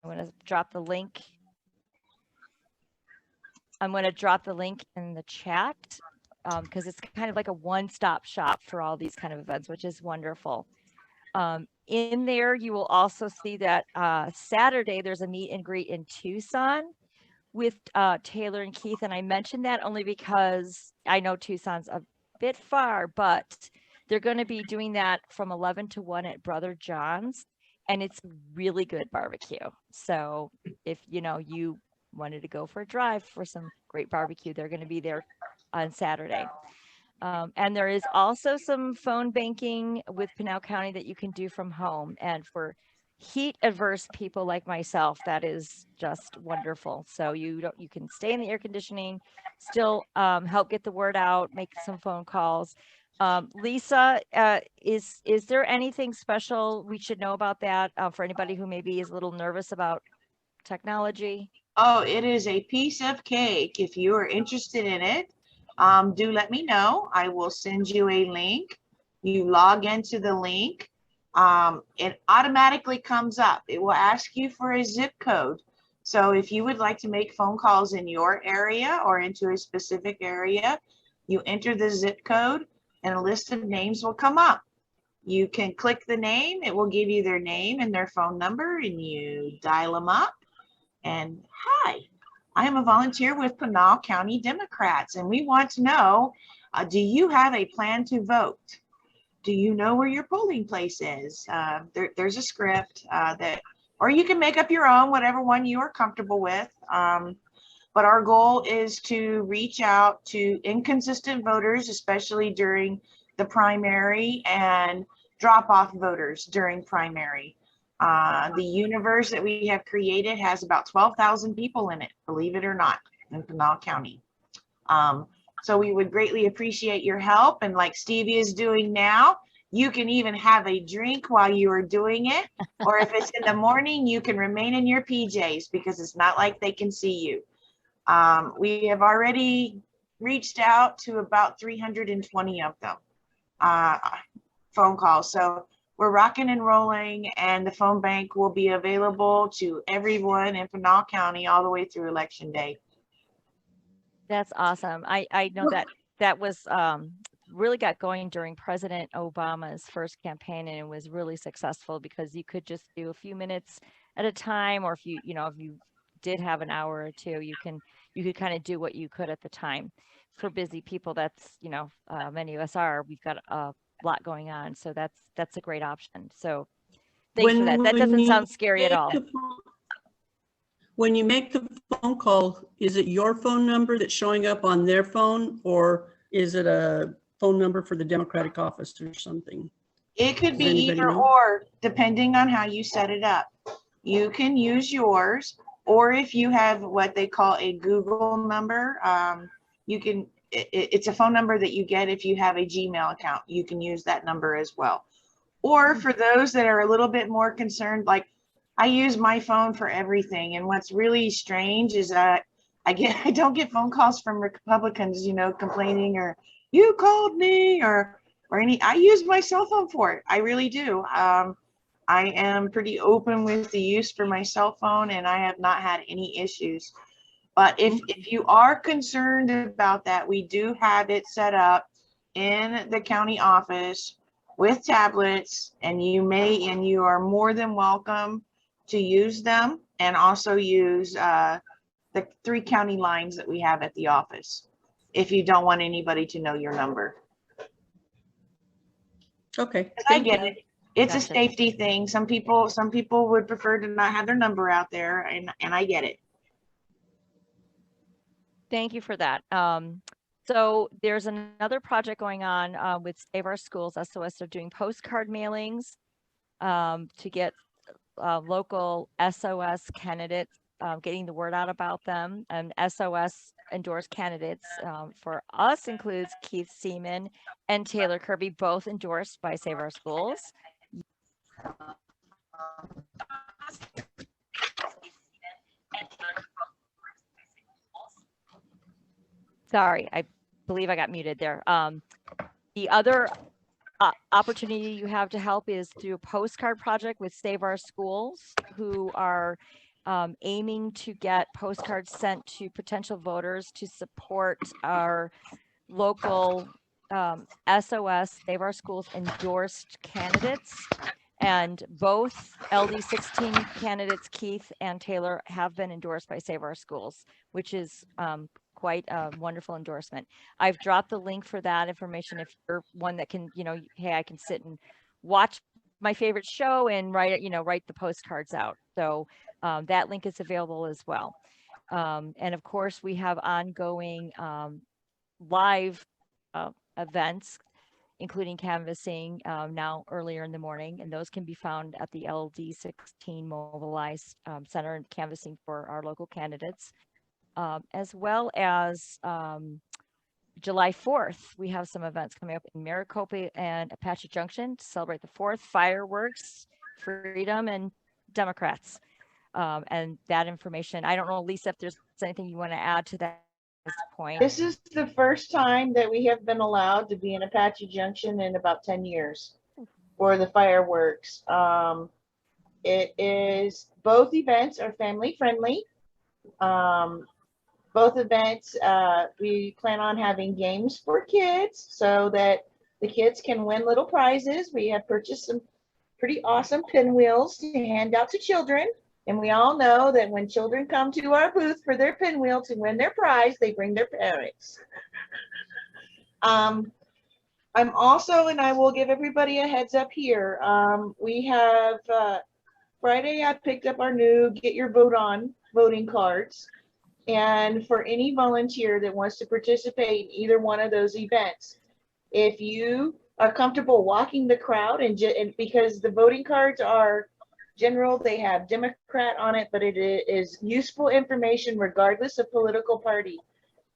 I'm going to drop the link. I'm going to drop the link in the chat because it's kind of like a one-stop shop for all these kind of events, which is wonderful. In there, you will also see that Saturday there's a meet and greet in Tucson with Taylor and Keith. And I mentioned that only because I know Tucson's a bit far, but they're going to be doing that from 11 to 1 at Brother John's. And it's really good barbecue. So if you wanted to go for a drive for some great barbecue, they're going to be there on Saturday. And there is also some phone banking with Pinal County that you can do from home. And for heat averse people like myself, that is just wonderful. So you can stay in the air conditioning, still help get the word out, make some phone calls. Lisa, is there anything special we should know about that for anybody who maybe is a little nervous about technology? Oh, it is a piece of cake. If you are interested in it, do let me know. I will send you a link. You log into the link. It automatically comes up. It will ask you for a zip code. So if you would like to make phone calls in your area or into a specific area, you enter the zip code and a list of names will come up. You can click the name. It will give you their name and their phone number, and you dial them up. And hi, I am a volunteer with Pinal County Democrats, and we want to know, do you have a plan to vote? Do you know where your polling place is? There's a script or you can make up your own, whatever one you are comfortable with. But our goal is to reach out to inconsistent voters, especially during the primary, and drop off voters during primary. The universe that we have created has about 12,000 people in it, believe it or not, in Pinal County. So we would greatly appreciate your help. And like Stevie is doing now, you can even have a drink while you are doing it. Or if it's in the morning, you can remain in your PJs because it's not like they can see you. We have already reached out to about 320 of them, phone calls. So we're rocking and rolling, and the phone bank will be available to everyone in Pinal County all the way through Election Day. That's awesome. I know that was really got going during President Obama's first campaign, and it was really successful because you could just do a few minutes at a time, or if you did have an hour or two, you could kind of do what you could at the time. For busy people, that's many of us are. We've got a lot going on, so that's a great option. So thanks for that. That doesn't sound scary at all. When you make the phone call, is it your phone number that's showing up on their phone, or is it a phone number for the Democratic office or something? It could be either or, depending on how you set it up. You can use yours, or if you have what they call a Google number, you can. It's a phone number that you get if you have a Gmail account. You can use that number as well. Or for those that are a little bit more concerned, like I use my phone for everything. And what's really strange is that I don't get phone calls from Republicans, complaining or you called me or any. I use my cell phone for it. I really do. I am pretty open with the use for my cell phone, and I have not had any issues. But if you are concerned about that, we do have it set up in the county office with tablets, and you are more than welcome to use them, and also use the 3 county lines that we have at the office if you don't want anybody to know your number. Okay. I get it. It's a safety thing. Some people would prefer to not have their number out there, and I get it. Thank you for that. So there's another project going on with Save Our Schools, SOS. They're doing postcard mailings to get local SOS candidates, getting the word out about them. And SOS endorsed candidates for us includes Keith Seaman and Taylor Kirby, both endorsed by Save Our Schools. Sorry, I believe I got muted there. The other opportunity you have to help is through a postcard project with Save Our Schools, who are aiming to get postcards sent to potential voters to support our local SOS Save Our Schools endorsed candidates. And both LD16 candidates, Keith and Taylor, have been endorsed by Save Our Schools, which is quite a wonderful endorsement. I've dropped the link for that information if you're one that can, hey, I can sit and watch my favorite show and write the postcards out. So that link is available as well. And of course, we have ongoing live events, including canvassing now earlier in the morning, and those can be found at the LD16 Mobilized Center and canvassing for our local candidates, as well as July 4th. We have some events coming up in Maricopa and Apache Junction to celebrate the 4th, fireworks, freedom, and Democrats. And that information, I don't know, Lisa, if there's anything you want to add to that at this point. This is the first time that we have been allowed to be in Apache Junction in about 10 years for the fireworks. It is, both events are family friendly. Both events, we plan on having games for kids so that the kids can win little prizes. We have purchased some pretty awesome pinwheels to hand out to children. And we all know that when children come to our booth for their pinwheel to win their prize, they bring their parents. I'm also, and I will give everybody a heads up here, we have, Friday I picked up our new Get Your Vote On voting cards. And for any volunteer that wants to participate in either one of those events, if you are comfortable walking the crowd and because the voting cards are general, they have Democrat on it, but it is useful information regardless of political party.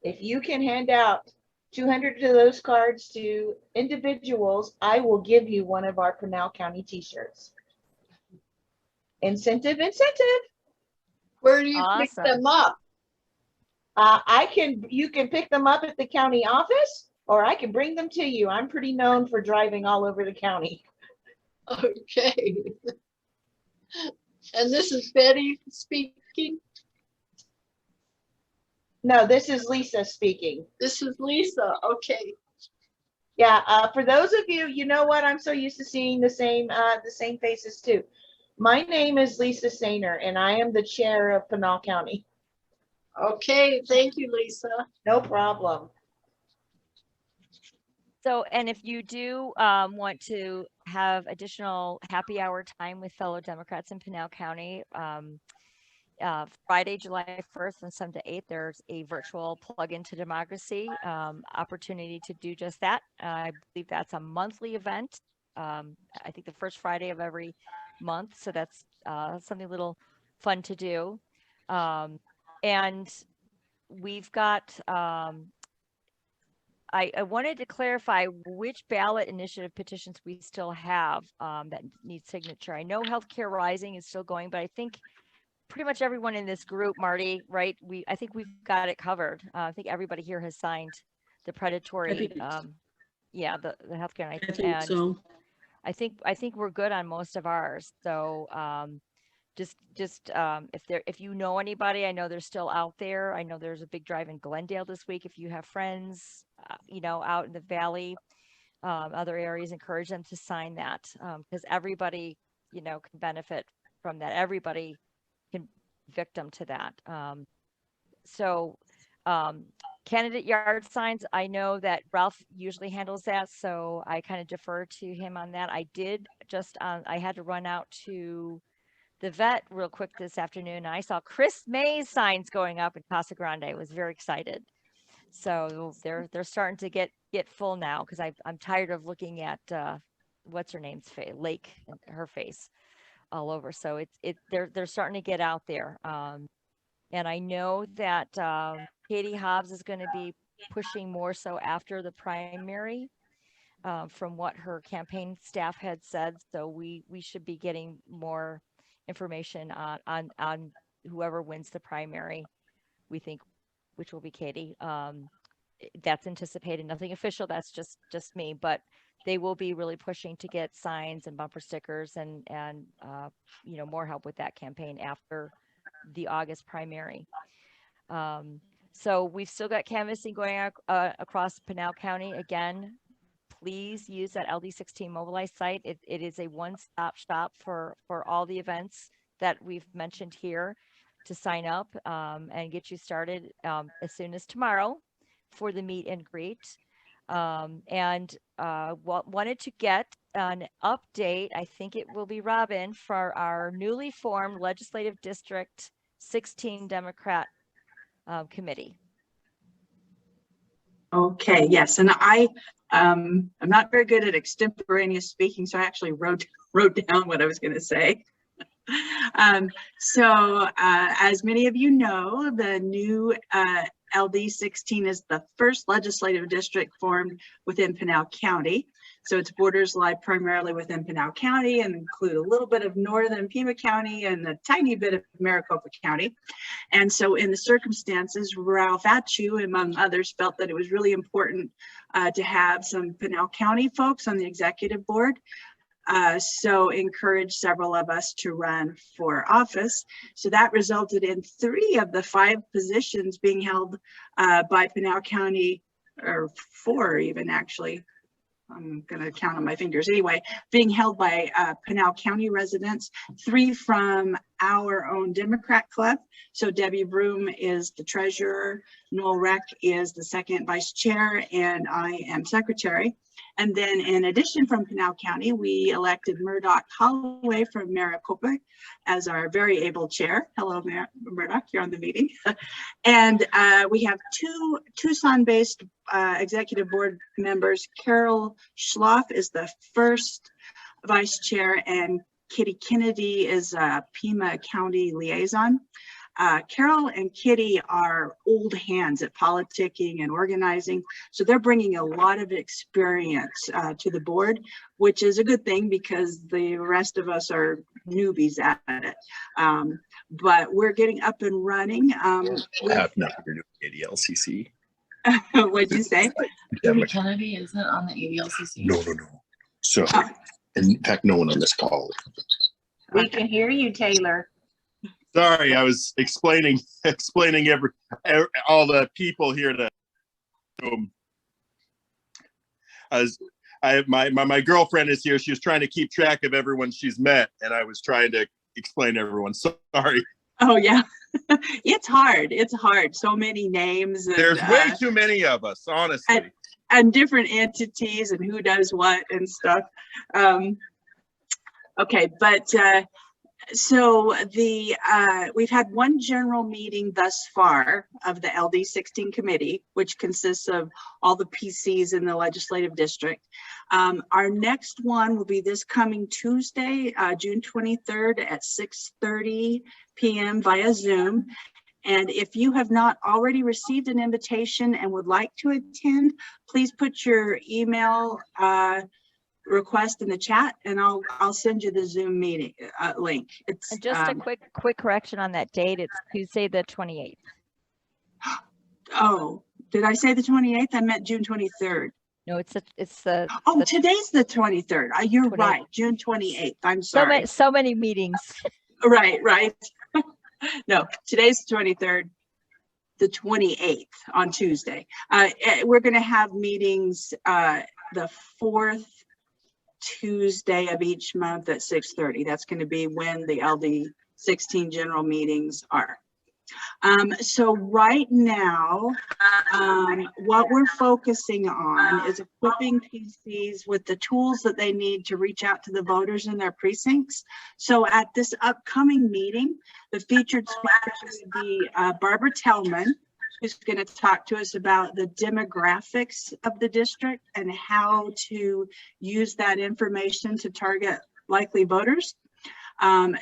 If you can hand out 200 of those cards to individuals, I will give you one of our Pinal County t-shirts. Incentive. Where do you pick Awesome. them up? You can pick them up at the county office, or I can bring them to you. I'm pretty known for driving all over the county. Okay. And this is Betty speaking. No, this is Lisa speaking. This is Lisa. Okay. Yeah, for those of you, you know what? I'm so used to seeing the same faces too. My name is Lisa Sainer, and I am the chair of Pinal County. Okay. Thank you, Lisa. No problem. So, and if you do want to have additional happy hour time with fellow Democrats in Pinal County, Friday, July 1st from 7 to 8, there's a virtual plug into democracy opportunity to do just that. I believe that's a monthly event. I think the first Friday of every month. So that's something a little fun to do. And we've got, I wanted to clarify which ballot initiative petitions we still have that need signature. I know Healthcare Rising is still going, but I think pretty much everyone in this group, Marty, right? I think we've got it covered. I think everybody here has signed the predatory, the healthcare. I think so. I think we're good on most of ours. So just if you know anybody, I know they're still out there. I know there's a big drive in Glendale this week. If you have friends, out in the valley, other areas, encourage them to sign that because everybody, can benefit from that. Everybody can victim to that. Candidate yard signs, I know that Ralph usually handles that, so I kind of defer to him on that. I did just, I had to run out to the vet real quick this afternoon. And I saw Chris May's signs going up in Casa Grande. I was very excited. So they're starting to get full now because I'm tired of looking at what's her name's face, Lake, and her face all over. So they're starting to get out there. And I know that Katie Hobbs is going to be pushing more so after the primary from what her campaign staff had said. So we should be getting more information on whoever wins the primary, we think, which will be Katie. That's anticipated, nothing official. That's just me, but they will be really pushing to get signs and bumper stickers and more help with that campaign after the August primary. So we've still got canvassing going across Pinal County. Again, please use that LD16 Mobilize site. It is a one-stop shop for all the events that we've mentioned here to sign up and get you started as soon as tomorrow for the meet and greet. Wanted to get an update, I think it will be Robin, for our newly formed Legislative District 16 Democrat committee. Okay, yes, and I'm not very good at extemporaneous speaking, so I actually wrote down what I was going to say. As many of you know, the new LD16 is the first legislative district formed within Pinal County. So its borders lie primarily within Pinal County and include a little bit of northern Pima County and a tiny bit of Maricopa County. And so in the circumstances, Ralph Atchu, among others, felt that it was really important to have some Pinal County folks on the executive board. So encouraged several of us to run for office. So that resulted in 3 of the 5 positions being held by Pinal County, or 4 even actually. I'm going to count on my fingers anyway, being held by Pinal County residents, 3 from our own Democrat club. So Debbie Broom is the treasurer, Noel Reck is the 2nd vice chair, and I am secretary. And then in addition from Pinal County, we elected Murdoch Holloway from Maricopa as our very able chair. Hello, Murdoch, you're on the meeting. And we have 2 Tucson-based executive board members. Carol Schloff is the 1st vice chair, and Kitty Kennedy is a Pima County liaison. Carol and Kitty are old hands at politicking and organizing, so they're bringing a lot of experience to the board, which is a good thing because the rest of us are newbies at it. But we're getting up and running. I have nothing to do with ADLCC. What'd you say? Democrat. Kennedy isn't on the ADLCC. No. So, in fact, no one on this call. We can hear you, Taylor. Sorry, I was explaining all the people here to. As my girlfriend is here, she was trying to keep track of everyone she's met, and I was trying to explain to everyone. Sorry. Oh yeah, it's hard. It's hard. So many names. And, there's way too many of us, honestly. And different entities and who does what and stuff. Okay, but. So we've had 1 general meeting thus far of the LD16 committee, which consists of all the PCs in the legislative district. Our next one will be this coming Tuesday, June 23rd at 6:30 p.m. via Zoom. And if you have not already received an invitation and would like to attend, please put your email request in the chat, and I'll send you the Zoom meeting link. It's And just a quick correction on that date. It's Tuesday the 28th. Oh, did I say the 28th? I meant June 23rd. No, it's the. Oh, the today's the 23rd. You're 28th. right, June 28th. I'm sorry. So many meetings. Right. No, today's the 23rd. The 28th on Tuesday. We're going to have meetings the 4th Tuesday of each month at 6:30. That's going to be when the LD16 general meetings are. So right now, what we're focusing on is equipping PCs with the tools that they need to reach out to the voters in their precincts. So at this upcoming meeting, the featured speaker will be Barbara Tellman, who's going to talk to us about the demographics of the district and how to use that information to target likely voters.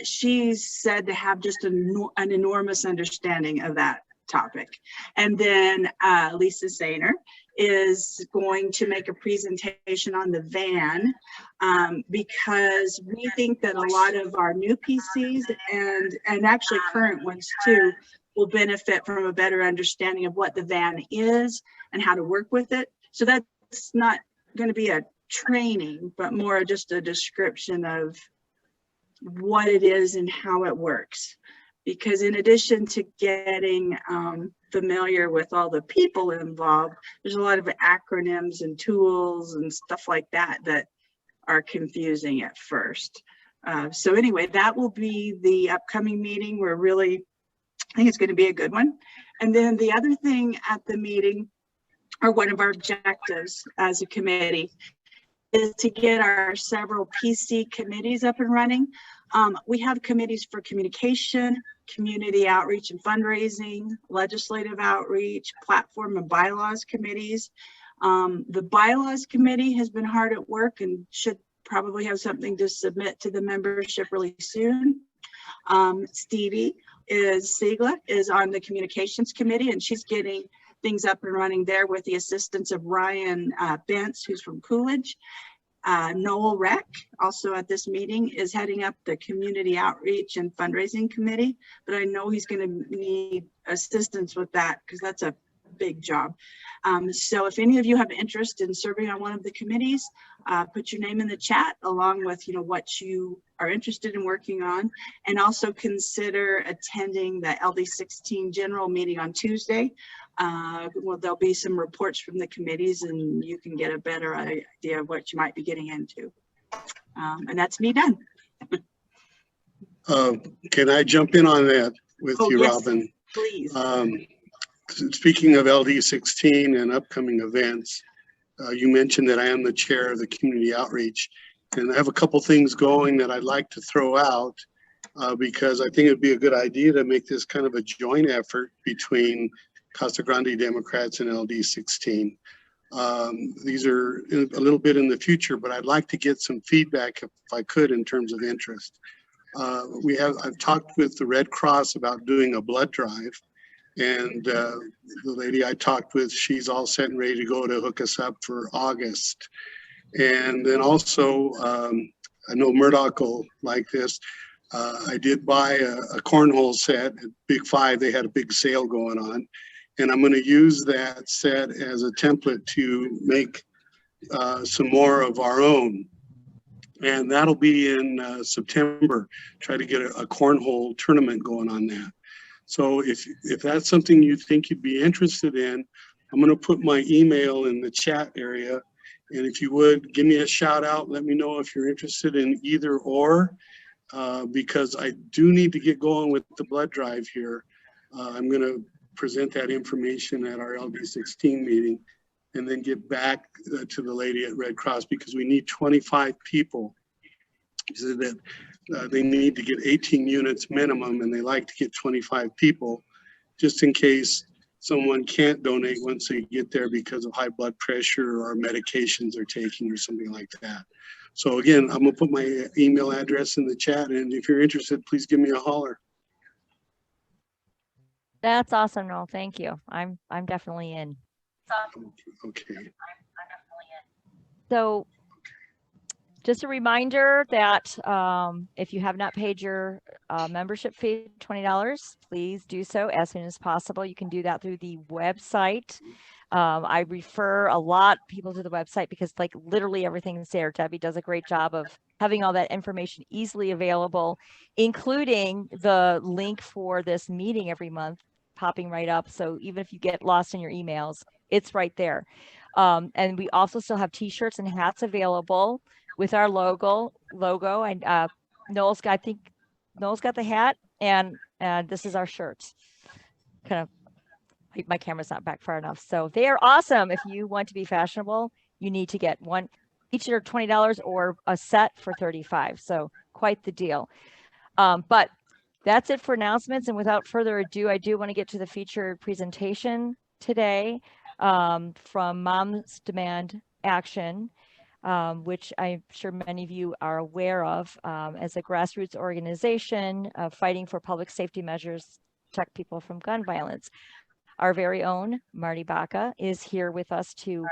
She's said to have just an enormous understanding of that topic. And then Lisa Zahner is going to make a presentation on the van because we think that a lot of our new PCs and actually current ones too will benefit from a better understanding of what the van is and how to work with it. So that's not going to be a training, but more just a description of what it is and how it works. because in addition to getting familiar with all the people involved, there's a lot of acronyms and tools and stuff like that that are confusing at first. So anyway, that will be the upcoming meeting. I think it's going to be a good one. And then the other thing at the meeting, or one of our objectives as a committee, is to get our several PC committees up and running. We have committees for communication, community outreach and fundraising, legislative outreach, platform and bylaws committees. The bylaws committee has been hard at work and should probably have something to submit to the membership really soon. Stevie Siegler is on the communications committee, and she's getting things up and running there with the assistance of Ryan Bentz, who's from Coolidge. Noel Reck, also at this meeting, is heading up the community outreach and fundraising committee, but I know he's going to need assistance with that because that's a big job. So if any of you have interest in serving on one of the committees, put your name in the chat along with what you are interested in working on, and also consider attending the LD16 general meeting on Tuesday. Well, there'll be some reports from the committees and you can get a better idea of what you might be getting into. And that's me done. Can I jump in on that with you, yes, Robin? Please. Speaking of LD16 and upcoming events, you mentioned that I am the chair of the community outreach, and I have a couple things going that I'd like to throw out because I think it'd be a good idea to make this kind of a joint effort between Casa Grande Democrats and LD16. These are a little bit in the future, but I'd like to get some feedback if I could in terms of interest. I've talked with the Red Cross about doing a blood drive, and the lady I talked with, she's all set and ready to go to hook us up for August. And then also, I know Murdoch will like this. I did buy a cornhole set at Big Five. They had a big sale going on. And I'm going to use that set as a template to make some more of our own. And that'll be in September. Try to get a cornhole tournament going on that. So if that's something you think you'd be interested in, I'm going to put my email in the chat area. And if you would, give me a shout out. Let me know if you're interested in either or, because I do need to get going with the blood drive here. I'm going to present that information at our LD16 meeting and then get back to the lady at Red Cross because we need 25 people. So that they need to get 18 units minimum and they like to get 25 people just in case someone can't donate once they get there because of high blood pressure or medications they're taking or something like that. So again, I'm gonna put my email address in the chat, and if you're interested, please give me a holler. That's awesome, Noel. Thank you. I'm definitely in. Okay. So just a reminder that if you have not paid your membership fee, $20, please do so as soon as possible. You can do that through the website. I refer a lot of people to the website because like literally everything is there. Debbie does a great job of having all that information easily available, including the link for this meeting every month popping right up. So even if you get lost in your emails, it's right there. And we also still have t-shirts and hats available with our logo. And Noel's got the hat, and this is our shirts. Kind of, my camera's not back far enough. So they are awesome. If you want to be fashionable, you need to get one. Each are $20 or a set for $35. So quite the deal. But that's it for announcements. And without further ado, I do want to get to the featured presentation today from Moms Demand Action, which I'm sure many of you are aware of as a grassroots organization fighting for public safety measures to protect people from gun violence. Our very own Marty Baca is here with us to,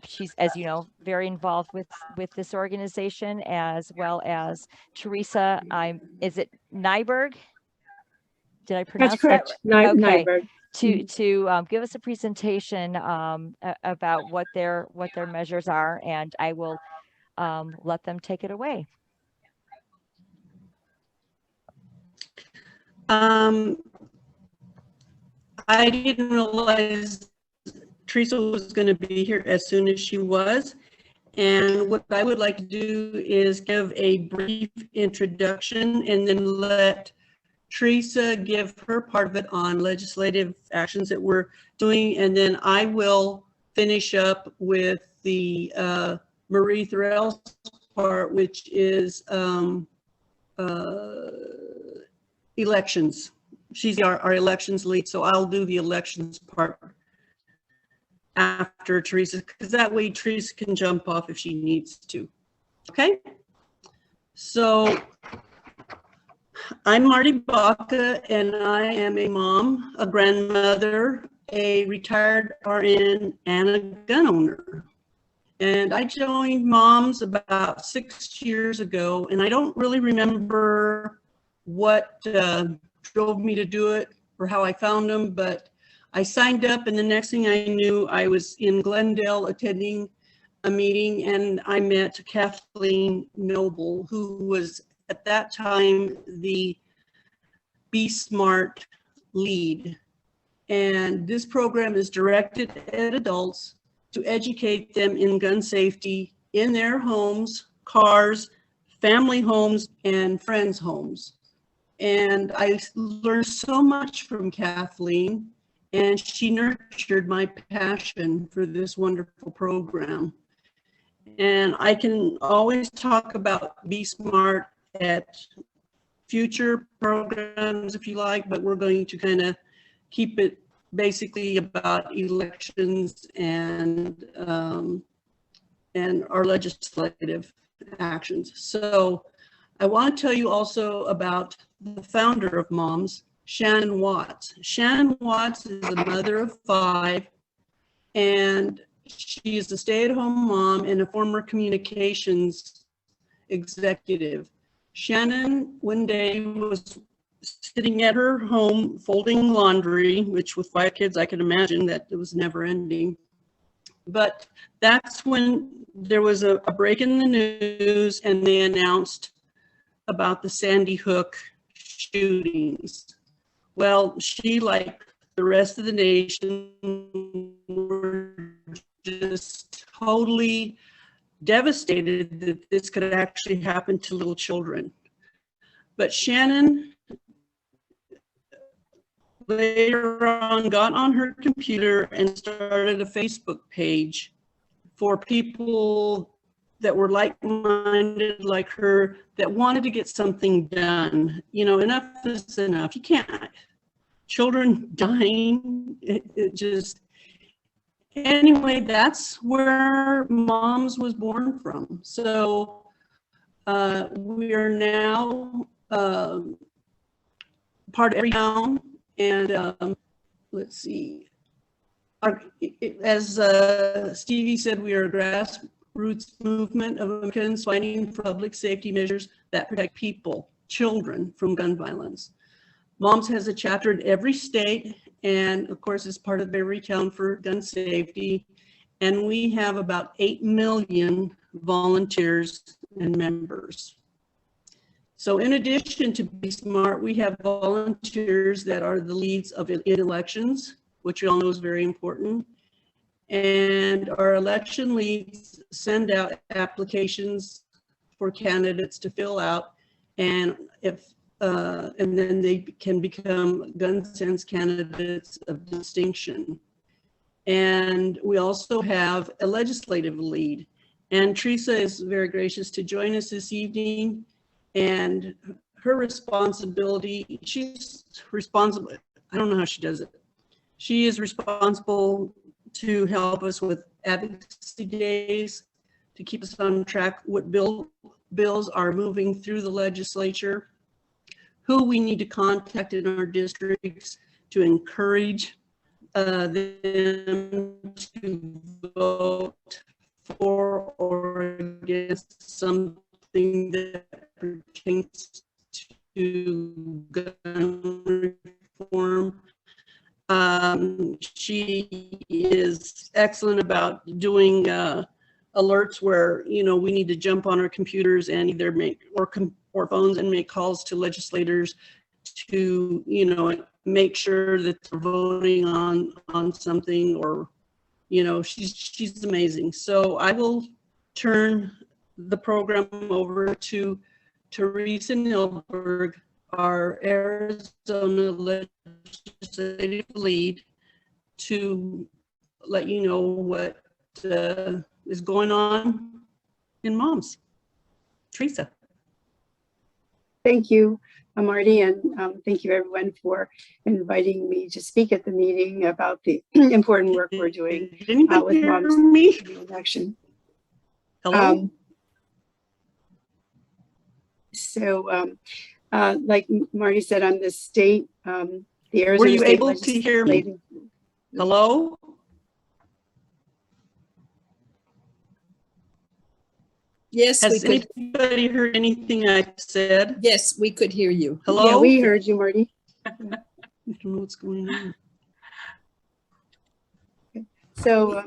she's, as you know, very involved with this organization, as well as Teresa, is it Nyberg? Did I pronounce That's correct. that? Okay. Nyberg. To give us a presentation about what their measures are, and I will let them take it away. I didn't realize Teresa was going to be here as soon as she was. And what I would like to do is give a brief introduction and then let Teresa give her part of it on legislative actions that we're doing. And then I will finish up with the Marie Thorell's part, which is elections. She's our elections lead, so I'll do the elections part after Teresa, because that way Teresa can jump off if she needs to. Okay? So I'm Marty Baca, and I am a mom, a grandmother, a retired RN, and a gun owner. And I joined Moms about 6 years ago, and I don't really remember what drove me to do it or how I found them, but I signed up, and the next thing I knew, I was in Glendale attending a meeting, and I met Kathleen Noble, who was at that time the Be Smart lead. And this program is directed at adults to educate them in gun safety in their homes, cars, family homes, and friends' homes. And I learned so much from Kathleen, and she nurtured my passion for this wonderful program. And I can always talk about Be Smart at future programs if you like, but we're going to kind of keep it basically about elections and our legislative actions. So I want to tell you also about the founder of Moms, Shannon Watts. Shannon Watts is a mother of 5, and she is a stay-at-home mom and a former communications executive. Shannon one day was sitting at her home folding laundry, which with 5 kids, I can imagine that it was never ending. But that's when there was a break in the news, and they announced about the Sandy Hook shootings. Well, she, like the rest of the nation, were just totally devastated that this could actually happen to little children. But Shannon later on got on her computer and started a Facebook page for people that were like-minded like her, that wanted to get something done. You know, enough is enough. You can't, children dying, it just, anyway, that's where Moms was born from. So we are now part of every town, and let's see, as Stevie said, we are a grassroots movement of Americans fighting for public safety measures that protect people, children, from gun violence. Moms has a chapter in every state, and of course is part of every town for gun safety. And we have about 8 million volunteers and members. So in addition to Be Smart, we have volunteers that are the leads of elections, which you all know is very important. And our election leads send out applications for candidates to fill out, and then they can become Gun Sense candidates of distinction. And we also have a legislative lead. And Teresa is very gracious to join us this evening. And her responsibility, she's responsible, I don't know how she does it. She is responsible to help us with advocacy days, to keep us on track what bills are moving through the legislature, who we need to contact in our districts to encourage them to vote for or against something that pertains to gun reform. She is excellent about doing alerts where, you know, we need to jump on our computers and either make or phones and make calls to legislators to, make sure that they're voting on something, or, she's amazing. So I will turn the program over to Teresa Nilberg, our Arizona legislative lead, to let you know what is going on in moms. Teresa. Thank you, Marty, and thank you everyone for inviting me to speak at the meeting about the important work we're doing Did anybody with hear Moms me? in Action. Hello? Like Marty said, I'm the state, the Arizona Were you State able to hear me? Legislative- Hello? Yes, we Has could. anybody heard anything I said? Yes, we could hear you. Hello? Yeah, we heard you, Marty. I don't know what's going on. So,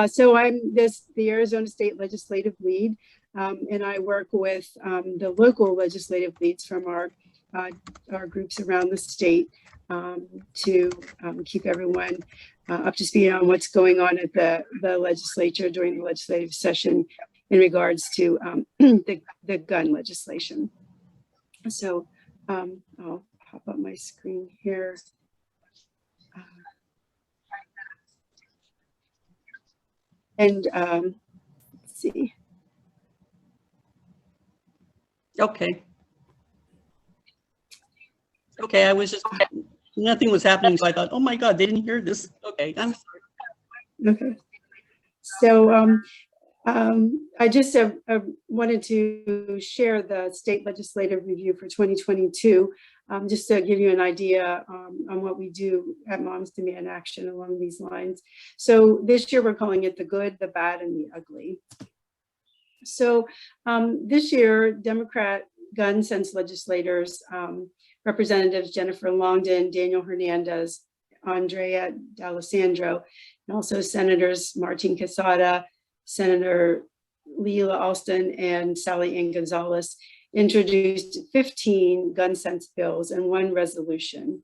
so I'm the Arizona State Legislative Lead, and I work with the local legislative leads from our groups around the state to keep everyone up to speed on what's going on at the legislature during the legislative session in regards to the gun legislation. So I'll pop up my screen here. Let's see. Okay. Okay, I was just, nothing was happening, so I thought, oh my God, they didn't hear this. Okay, I'm sorry. Okay. So I just wanted to share the state legislative review for 2022, just to give you an idea on what we do at Moms Demand Action along these lines. So this year we're calling it the good, the bad, and the ugly. So this year, Democrat gun sense legislators, Representatives Jennifer Longden, Daniel Hernandez, Andrea D'Alessandro, and also Senators Martin Quesada, Senator Leila Alston, and Sally Ann Gonzalez introduced 15 gun sense bills and one resolution,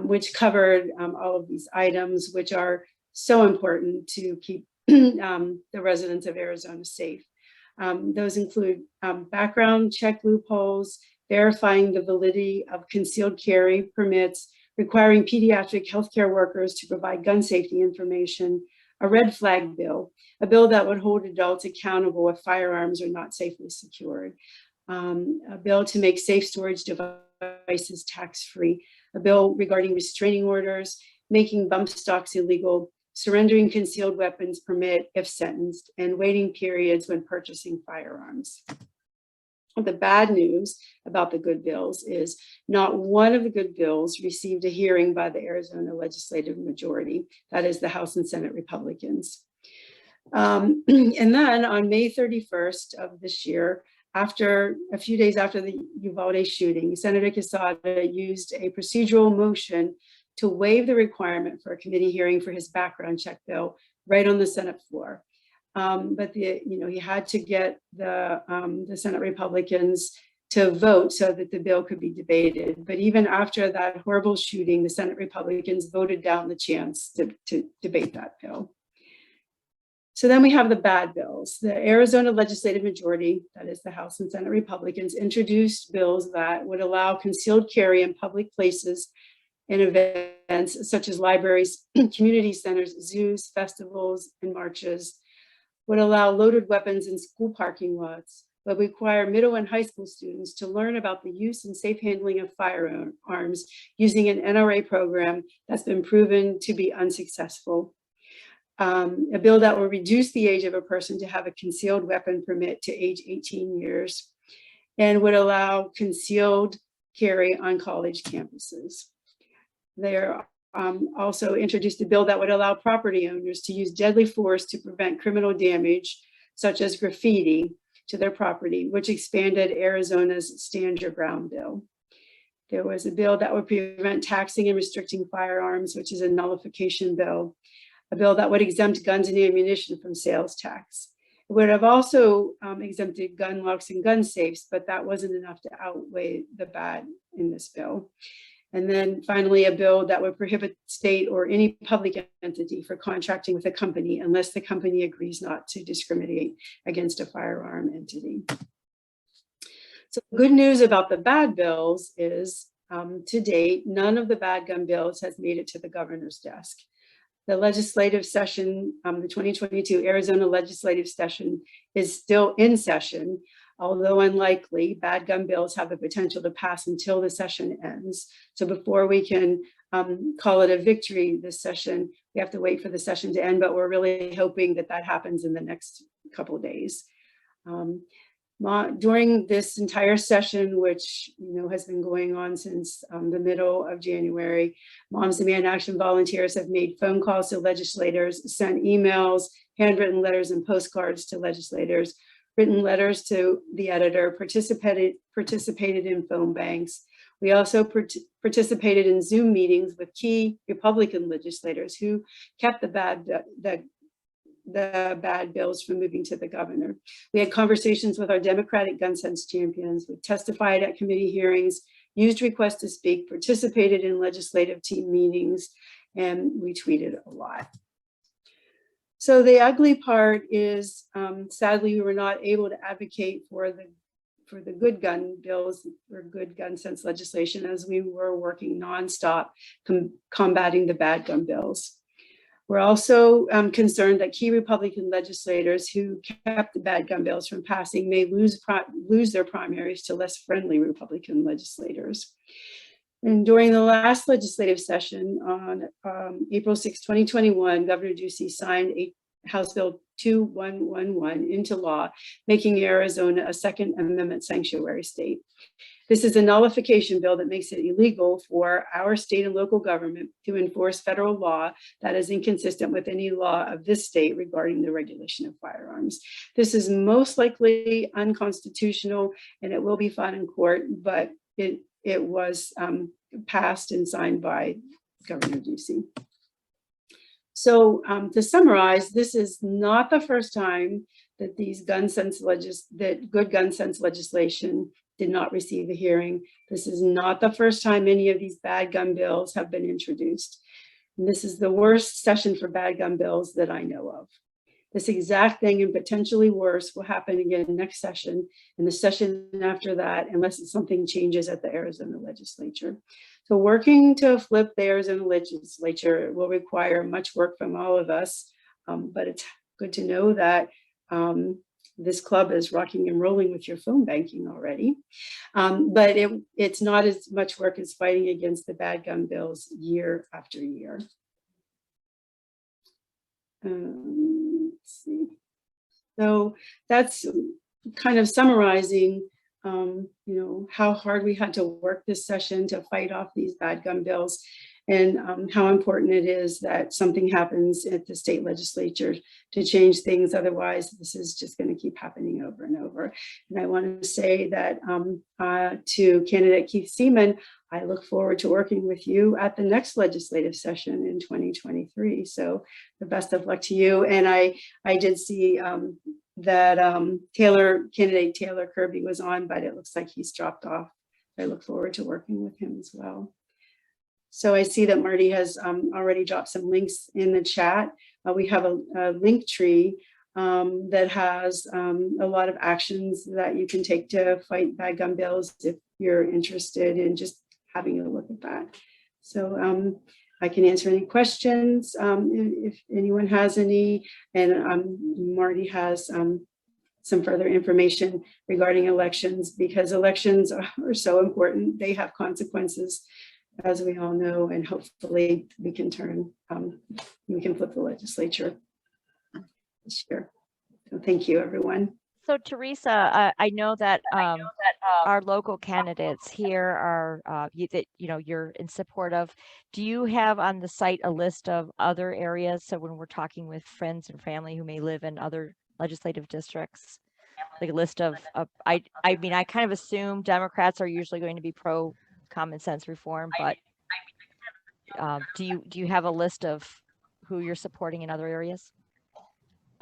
which covered all of these items, which are so important to keep the residents of Arizona safe. Those include background check loopholes, verifying the validity of concealed carry permits, requiring pediatric healthcare workers to provide gun safety information, a red flag bill, a bill that would hold adults accountable if firearms are not safely secured, a bill to make safe storage devices tax-free, a bill regarding restraining orders, making bump stocks illegal, surrendering concealed weapons permit if sentenced, and waiting periods when purchasing firearms. The bad news about the good bills is not one of the good bills received a hearing by the Arizona legislative majority, that is the House and Senate Republicans. And then on May 31st of this year, after a few days after the Uvalde shooting, Senator Quesada used a procedural motion to waive the requirement for a committee hearing for his background check bill right on the Senate floor. But he had to get the Senate Republicans to vote so that the bill could be debated. But even after that horrible shooting, the Senate Republicans voted down the chance to debate that bill. So then we have the bad bills. The Arizona legislative majority, that is the House and Senate Republicans, introduced bills that would allow concealed carry in public places and events such as libraries, community centers, zoos, festivals, and marches, would allow loaded weapons in school parking lots, but require middle and high school students to learn about the use and safe handling of firearms using an NRA program that's been proven to be unsuccessful. A bill that will reduce the age of a person to have a concealed weapon permit to age 18 years and would allow concealed carry on college campuses. They're also introduced a bill that would allow property owners to use deadly force to prevent criminal damage, such as graffiti, to their property, which expanded Arizona's Stand Your Ground bill. There was a bill that would prevent taxing and restricting firearms, which is a nullification bill, a bill that would exempt guns and ammunition from sales tax. It would have also exempted gun locks and gun safes, but that wasn't enough to outweigh the bad in this bill. And then finally, a bill that would prohibit state or any public entity for contracting with a company unless the company agrees not to discriminate against a firearm entity. So the good news about the bad bills is, to date, none of the bad gun bills has made it to the governor's desk. The legislative session, the 2022 Arizona legislative session is still in session, although unlikely. Bad gun bills have the potential to pass until the session ends. So before we can call it a victory this session, we have to wait for the session to end, but we're really hoping that that happens in the next couple of days. During this entire session, which has been going on since the middle of January, Moms Demand Action volunteers have made phone calls to legislators, sent emails, handwritten letters and postcards to legislators, written letters to the editor, participated in phone banks. We also participated in Zoom meetings with key Republican legislators who kept the bad bills from moving to the governor. We had conversations with our Democratic gun sense champions. We testified at committee hearings, used requests to speak, participated in legislative team meetings, and we tweeted a lot. So the ugly part is, sadly, we were not able to advocate for the good gun bills or good gun sense legislation as we were working nonstop combating the bad gun bills. We're also concerned that key Republican legislators who kept the bad gun bills from passing may lose their primaries to less friendly Republican legislators. And during the last legislative session on April 6, 2021, Governor Ducey signed House Bill 2111 into law, making Arizona a Second Amendment sanctuary state. This is a nullification bill that makes it illegal for our state and local government to enforce federal law that is inconsistent with any law of this state regarding the regulation of firearms. This is most likely unconstitutional and it will be fought in court, but it was passed and signed by Governor Ducey. So to summarize, this is not the first time that good gun sense legislation did not receive a hearing. This is not the first time any of these bad gun bills have been introduced. And this is the worst session for bad gun bills that I know of. This exact thing and potentially worse will happen again next session and the session after that, unless something changes at the Arizona legislature. So working to flip the Arizona legislature will require much work from all of us, but it's good to know that this club is rocking and rolling with your phone banking already. But it's not as much work as fighting against the bad gun bills year after year. Let's see. So that's kind of summarizing how hard we had to work this session to fight off these bad gun bills and how important it is that something happens at the state legislature to change things. Otherwise, this is just going to keep happening over and over. And I want to say that to candidate Keith Seaman, I look forward to working with you at the next legislative session in 2023. So the best of luck to you. And I did see that candidate Taylor Kirby was on, but it looks like he's dropped off. I look forward to working with him as well. So I see that Marty has already dropped some links in the chat. We have a link tree that has a lot of actions that you can take to fight bad gun bills if you're interested in just having a look at that. So I can answer any questions if anyone has any, and Marty has some further information regarding elections, because elections are so important. They have consequences, as we all know, and hopefully we can we can flip the legislature this year. So thank you, everyone. So Teresa, I know that our local candidates here are you're in support of. Do you have on the site a list of other areas? So when we're talking with friends and family who may live in other legislative districts, like a list of I mean, I kind of assume Democrats are usually going to be pro common sense reform, but do you have a list of who you're supporting in other areas?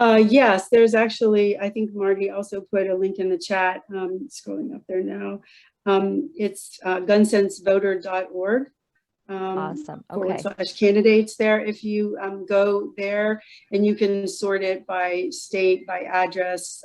Yes, there's actually, I think Marty also put a link in the chat, scrolling up there now. It's gunsensevoter.org. Awesome. Okay. /candidates there. If you go there and you can sort it by state, by address,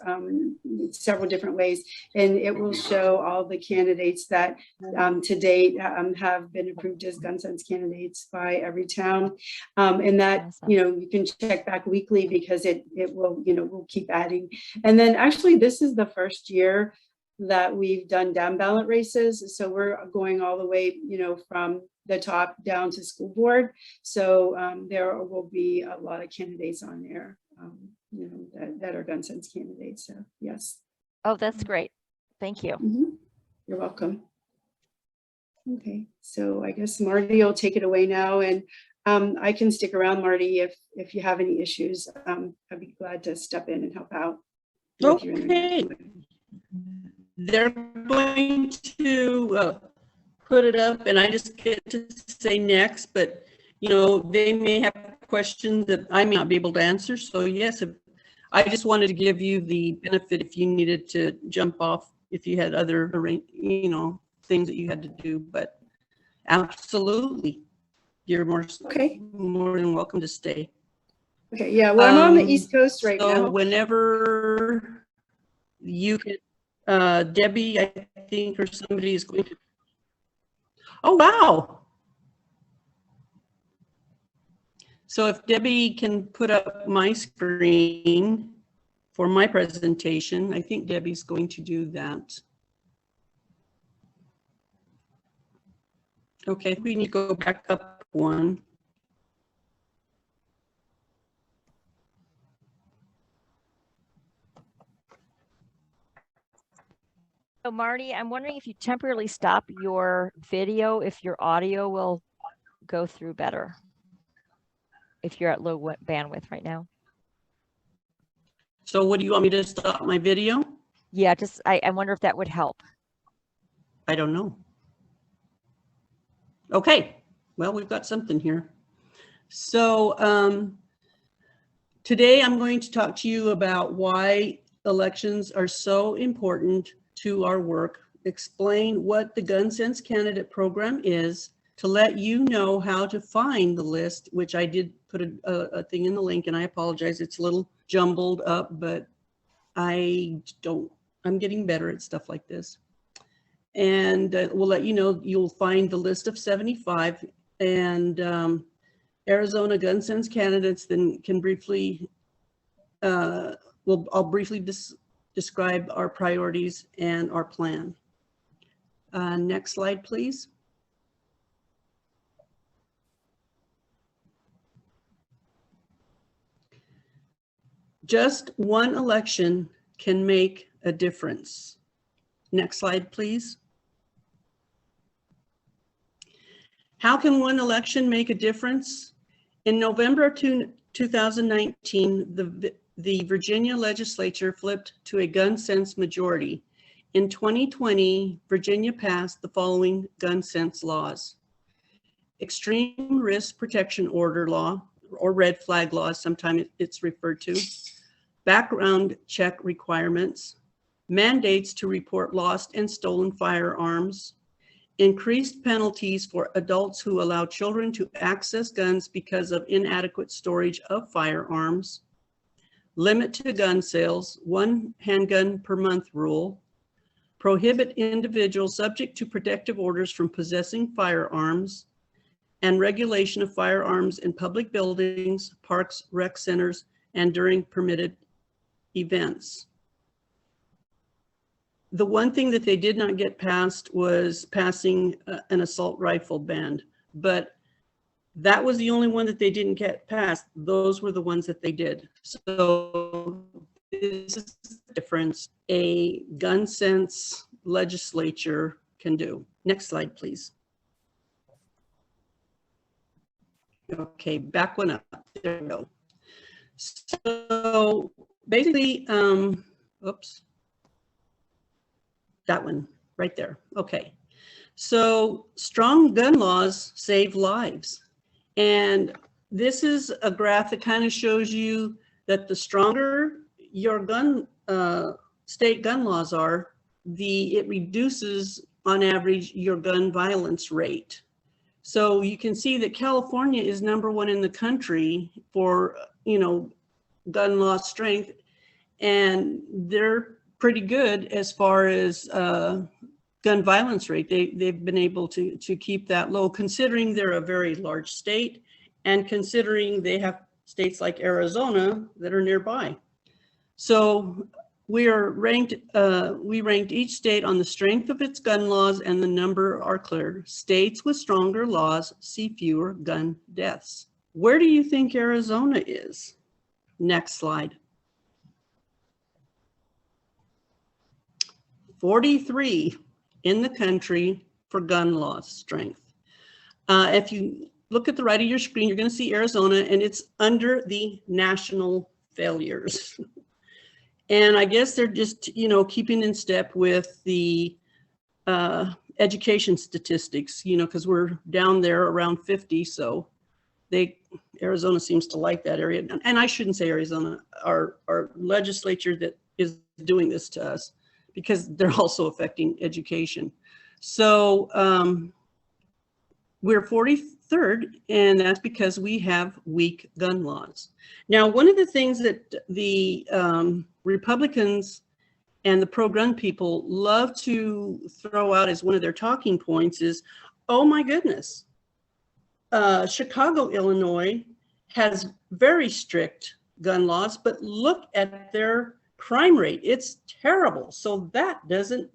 several different ways, and it will show all the candidates that to date have been approved as Gun Sense candidates by Everytown. And that, Awesome. you can check back weekly because it will, we'll keep adding. And then actually this is the first year that we've done down ballot races. So we're going all the way, from the top down to school board. So there will be a lot of candidates on there, that are Gun Sense candidates. So yes. Oh, that's great. Thank you. You're welcome. Okay, so I guess Marty will take it away now, and I can stick around, Marty, if you have any issues. I'd be glad to step in and help out. with your internet. Okay. They're going to put it up, and I just get to say next, but they may have questions that I may not be able to answer. So yes, I just wanted to give you the benefit if you needed to jump off, if you had other things that you had to do, but absolutely, you're more than welcome to stay. Okay, yeah, well, I'm on the East Coast right so now. Whenever you can, Debbie, I think, or somebody is going to. Oh, wow. So if Debbie can put up my screen for my presentation, I think Debbie's going to do that. Okay, we need to go back up one. So Marty, I'm wondering if you temporarily stop your video, if your audio will go through better, if you're at low bandwidth right now. So what do you want me to stop my video? Yeah, just I wonder if that would help. I don't know. Okay, well, we've got something here. So today I'm going to talk to you about why elections are so important to our work, explain what the Gun Sense Candidate Program is, to let you know how to find the list, which I did put a thing in the link, and I apologize, it's a little jumbled up, but I'm getting better at stuff like this. And we'll let you know, you'll find the list of 75, and Arizona Gun Sense candidates then can briefly, I'll briefly describe our priorities and our plan. Next slide, please. Just one election can make a difference. Next slide, please. How can one election make a difference? In November of 2019, the Virginia legislature flipped to a gun sense majority. In 2020, Virginia passed the following gun sense laws: Extreme Risk Protection Order Law, or red flag laws, sometimes it's referred to, background check requirements, mandates to report lost and stolen firearms, increased penalties for adults who allow children to access guns because of inadequate storage of firearms, limit to gun sales, 1 handgun per month rule, prohibit individuals subject to protective orders from possessing firearms, and regulation of firearms in public buildings, parks, rec centers, and during permitted events. The one thing that they did not get passed was passing an assault rifle ban, but that was the only one that they didn't get passed. Those were the ones that they did. So this is the difference a gun sense legislature can do. Next slide, please. Okay, back one up. There we go. So basically, oops. That one right there. Okay. So strong gun laws save lives. And this is a graph that kind of shows you that the stronger your gun state gun laws are, it reduces on average, your gun violence rate. So you can see that California is #1 in the country for, gun law strength, and they're pretty good as far as gun violence rate. They've been able to keep that low, considering they're a very large state, and considering they have states like Arizona that are nearby. So we ranked each state on the strength of its gun laws, and the number are clear. States with stronger laws see fewer gun deaths. Where do you think Arizona is? Next slide. 43 in the country for gun law strength. If you look at the right of your screen, you're going to see Arizona, and it's under the national failures. And I guess they're just, keeping in step with the education statistics, because we're down there around 50. So Arizona seems to like that area. And I shouldn't say Arizona, our legislature that is doing this to us, because they're also affecting education. So we're 43rd, and that's because we have weak gun laws. Now, one of the things that the Republicans and the pro-gun people love to throw out as one of their talking points is, oh my goodness, Chicago, Illinois has very strict gun laws, but look at their crime rate. It's terrible. So that doesn't,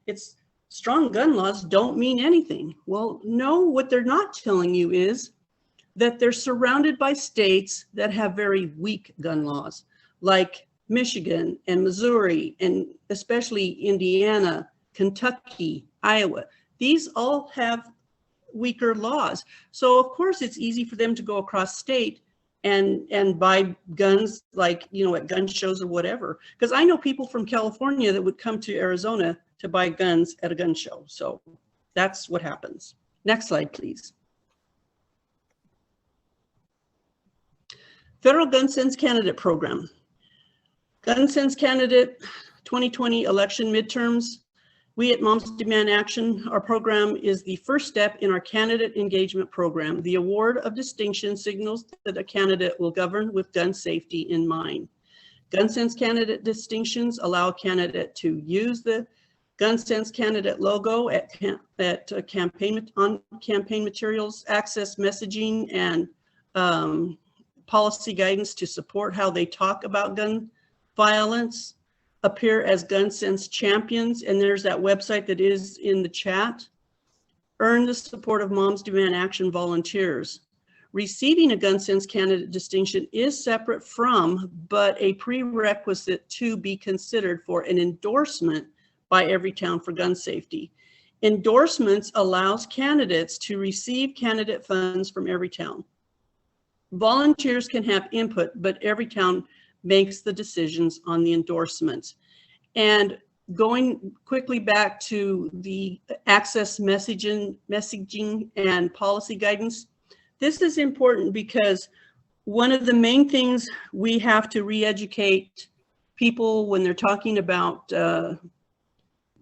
it's strong gun laws don't mean anything. Well, no, what they're not telling you is that they're surrounded by states that have very weak gun laws, like Michigan and Missouri, and especially Indiana, Kentucky, Iowa. These all have weaker laws. So of course it's easy for them to go across state and buy guns, like, at gun shows or whatever. Because I know people from California that would come to Arizona to buy guns at a gun show. So that's what happens. Next slide, please. Federal Gun Sense Candidate Program. Gun Sense Candidate 2020 election midterms. We at Moms Demand Action, our program is the first step in our candidate engagement program. The award of distinction signals that a candidate will govern with gun safety in mind. Gun Sense Candidate distinctions allow a candidate to use the Gun Sense Candidate logo on campaign materials, access messaging, and policy guidance to support how they talk about gun violence, appear as Gun Sense champions, and there's that website that is in the chat. Earn the support of Moms Demand Action volunteers. Receiving a Gun Sense candidate distinction is separate from, but a prerequisite to be considered for an endorsement by Everytown for gun safety. Endorsements allows candidates to receive candidate funds from Everytown. Volunteers can have input, but Everytown makes the decisions on the endorsements. And going quickly back to the access messaging and policy guidance, this is important because one of the main things we have to re-educate people when they're talking about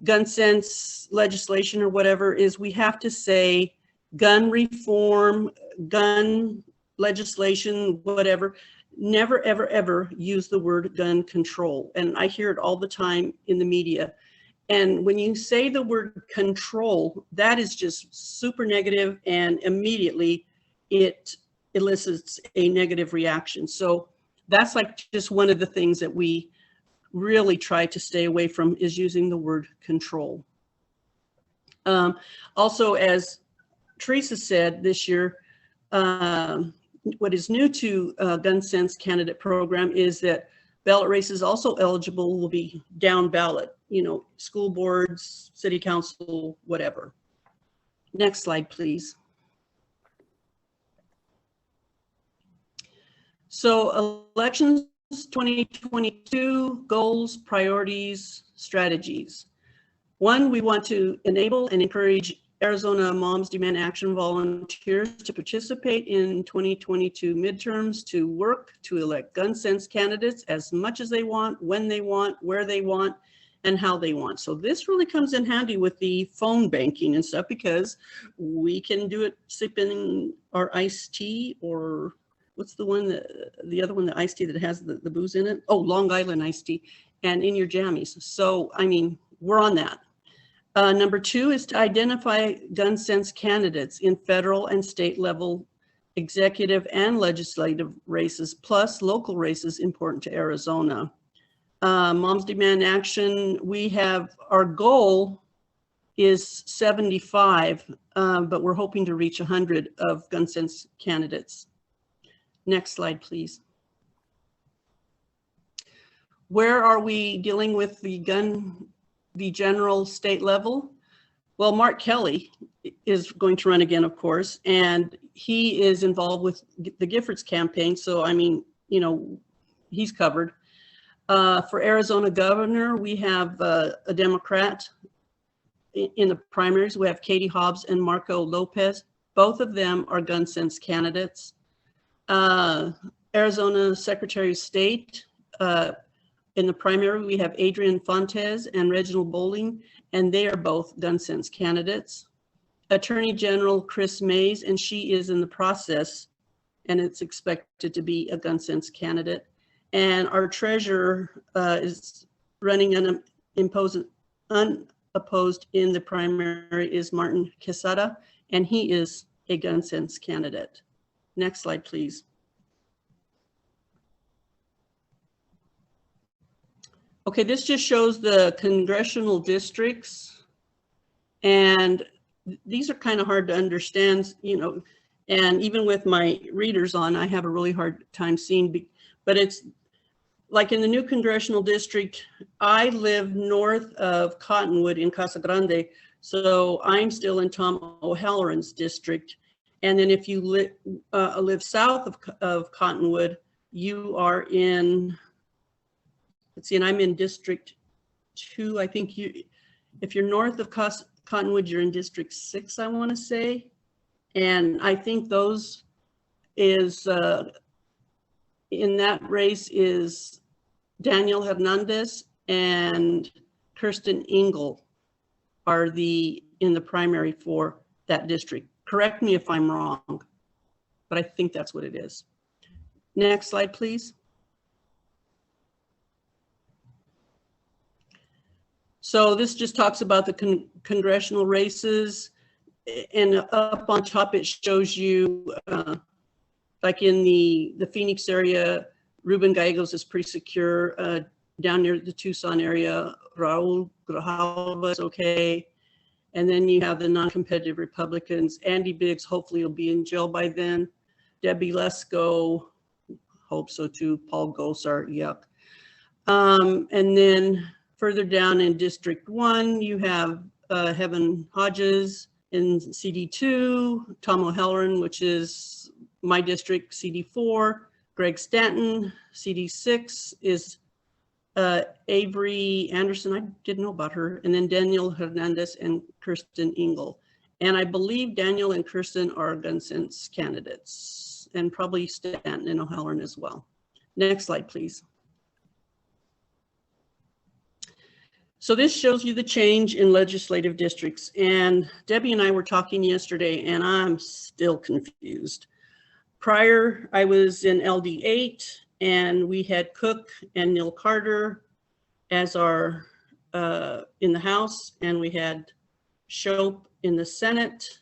gun sense legislation or whatever is we have to say gun reform, gun legislation, whatever. Never, ever, ever use the word gun control. And I hear it all the time in the media. And when you say the word control, that is just super negative, and immediately it elicits a negative reaction. So that's like just one of the things that we really try to stay away from, is using the word control. Also, as Teresa said this year, what is new to Gun Sense candidate program is that ballot races also eligible will be down ballot, school boards, city council, whatever. Next slide, please. So elections 2022, goals, priorities, strategies. One, we want to enable and encourage Arizona Moms Demand Action volunteers to participate in 2022 midterms, to work to elect gun sense candidates as much as they want, when they want, where they want, and how they want. So this really comes in handy with the phone banking and stuff, because we can do it sipping our iced tea, or what's the one, the other one, the iced tea that has the booze in it? Oh, Long Island iced tea, and in your jammies. So, I mean, we're on that. Number 2 is to identify gun sense candidates in federal and state level executive and legislative races, plus local races important to Arizona. Moms Demand Action, we have, our goal is 75, but we're hoping to reach 100 of gun sense candidates. Next slide, please. Where are we dealing with the general state level? Well, Mark Kelly is going to run again, of course, and he is involved with the Giffords campaign. So, I mean, you know, he's covered. For Arizona governor, we have a Democrat in the primaries. We have Katie Hobbs and Marco Lopez. Both of them are gun sense candidates. Arizona Secretary of State, in the primary, we have Adrian Fontes and Reginald Bowling, and they are both gun sense candidates. Attorney General Chris Mays, and she is in the process, and it's expected to be a gun sense candidate. And our treasurer is running unopposed in the primary is Martin Quesada, and he is a gun sense candidate. Next slide, please. Okay, this just shows the congressional districts, and these are kind of hard to understand, you know, and even with my readers on, I have a really hard time seeing, but it's like in the new congressional district, I live north of Cottonwood in Casa Grande, so I'm still in Tom O'Halloran's district. And then if you live south of Cottonwood, you are in, let's see, and I'm in District 2. I think if you're north of Cottonwood, you're in District 6, I want to say. And I think those is, in that race is Daniel Hernandez and Kirsten Engel are in the primary for that district. Correct me if I'm wrong, but I think that's what it is. Next slide, please. So this just talks about the congressional races, and up on top it shows you, like in the Phoenix area, Ruben Gallegos is pretty secure. Down near the Tucson area, Raul Grijalva is okay. And then you have the non-competitive Republicans. Andy Biggs hopefully will be in jail by then. Debbie Lesko, hope so too. Paul Gosar, yuck. And then further down in District 1, you have Heaven Hodges in CD2, Tom O'Halloran, which is my district, CD4, Greg Stanton, CD6 is Avery Anderson, I didn't know about her, and then Daniel Hernandez and Kirsten Engel. And I believe Daniel and Kirsten are gun sense candidates, and probably Stanton and O'Halloran as well. Next slide, please. So this shows you the change in legislative districts. And Debbie and I were talking yesterday, and I'm still confused. Prior, I was in LD8, and we had Cook and Neil Carter as our, in the House, and we had Shope in the Senate.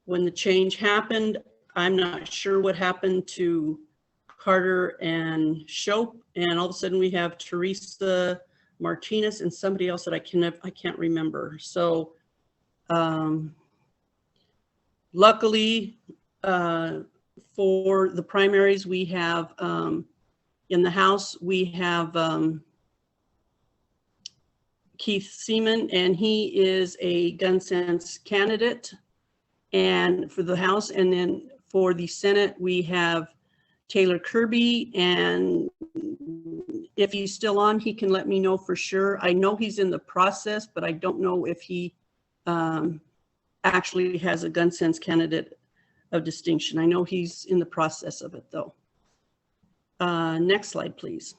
When the change happened, I'm not sure what happened to Carter and Shope, and all of a sudden we have Teresa Martinez and somebody else that I can't remember. So luckily for the primaries, we have in the House, we have Keith Seaman, and he is a gun sense candidate, and for the House. And then for the Senate, we have Taylor Kirby, and if he's still on, he can let me know for sure. I know he's in the process, but I don't know if he actually has a gun sense candidate of distinction. I know he's in the process of it though. Next slide, please.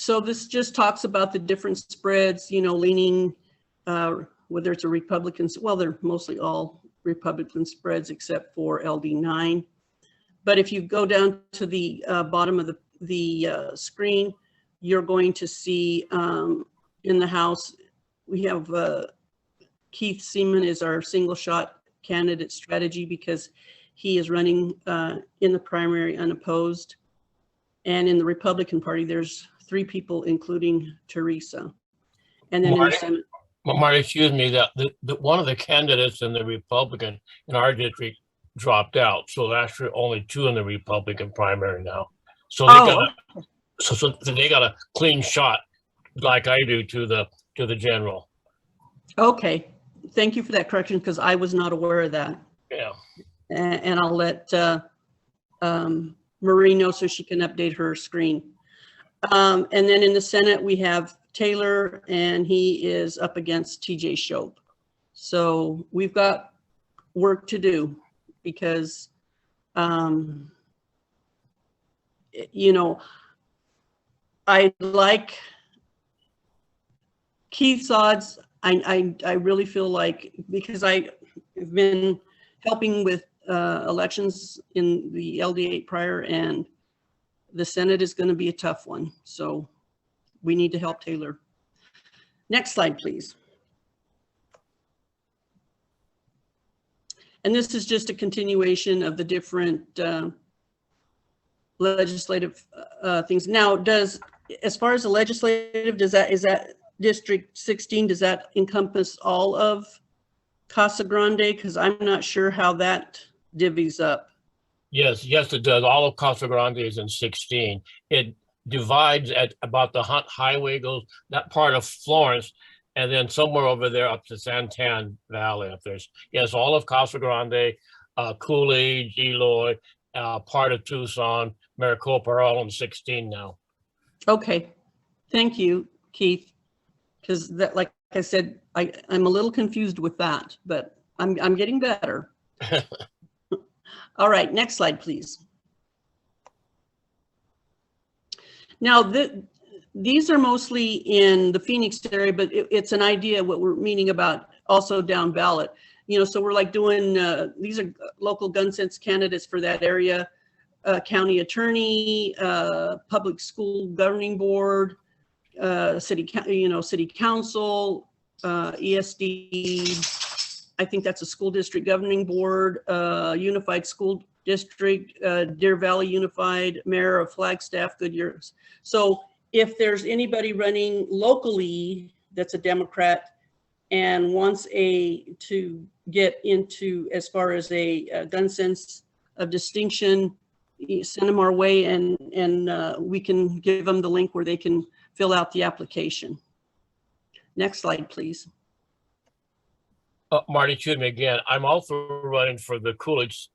So this just talks about the different spreads, you know, leaning, whether it's a Republican, well, they're mostly all Republican spreads except for LD9. But if you go down to the bottom of the screen, you're going to see in the House, we have Keith Seaman is our single shot candidate strategy because he is running in the primary unopposed. And in the Republican Party, there's 3 people, including Teresa. And then in the Senate. Well, Marty, excuse me, that one of the candidates in the Republican in our district dropped out. So there's actually only 2 in the Republican primary now. So they got a clean shot like I do to the general. Okay, thank you for that correction because I was not aware of that. Yeah. And I'll let Marie know so she can update her screen. And then in the Senate, we have Taylor, and he is up against TJ Shope. So we've got work to do because, you know, I like Keith's odds. I really feel like, because I've been helping with elections in the LD8 prior, and the Senate is going to be a tough one. So we need to help Taylor. Next slide, please. And this is just a continuation of the different legislative things. Now, as far as the legislative, is that District 16, does that encompass all of Casa Grande? Because I'm not sure how that divvies up. Yes, it does. All of Casa Grande is in 16. It divides at about the Hunt Highway, goes that part of Florence, and then somewhere over there up to Santan Valley up there. Yes, all of Casa Grande, Coolidge, Eloy, part of Tucson, Maricopa are all in 16 now. Okay, thank you, Keith. Because that, like I said, I'm a little confused with that, but I'm getting better. All right, next slide, please. Now, these are mostly in the Phoenix area, but it's an idea what we're meaning about also down ballot. You know, so we're like doing, these are local gun sense candidates for that area, county attorney, public school governing board, city council, ESD, I think that's a school district governing board, unified school district, Deer Valley Unified, mayor of Flagstaff, Goodyear. So if there's anybody running locally that's a Democrat and wants to get into as far as a gun sense of distinction, send them our way, and we can give them the link where they can fill out the application. Next slide, please. Marty, excuse me again. I'm also running for the Coolidge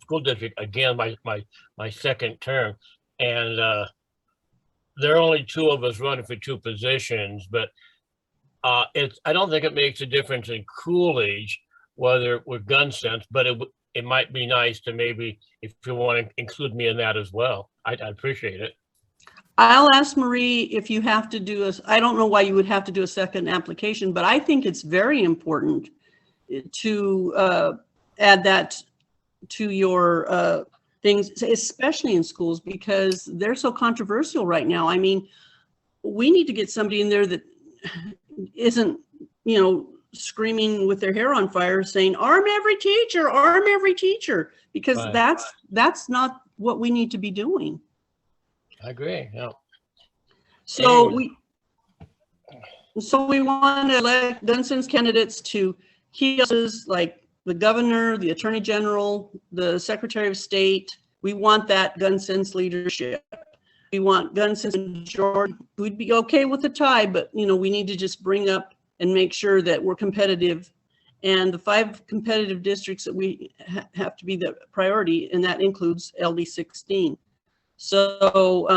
School District again, my second term, and there are only 2 of us running for 2 positions. But I don't think it makes a difference in Coolidge whether with gun sense, but it might be nice to maybe, if you want to include me in that as well. I'd appreciate it. I'll ask Marie if you have to do I don't know why you would have to do a second application, but I think it's very important to add that to your things, especially in schools, because they're so controversial right now. I mean, we need to get somebody in there that isn't, you know, screaming with their hair on fire saying, arm every teacher, because Right. that's not what we need to be doing. I agree. Yeah. So Anyway. we want to elect gun sense candidates to key offices like the governor, the attorney general, the secretary of state. We want that gun sense leadership. We want gun sense majority. We'd be okay with a tie, but you know, we need to just bring up and make sure that we're competitive. And the 5 competitive districts that we have to be the priority, and that includes LD 16. So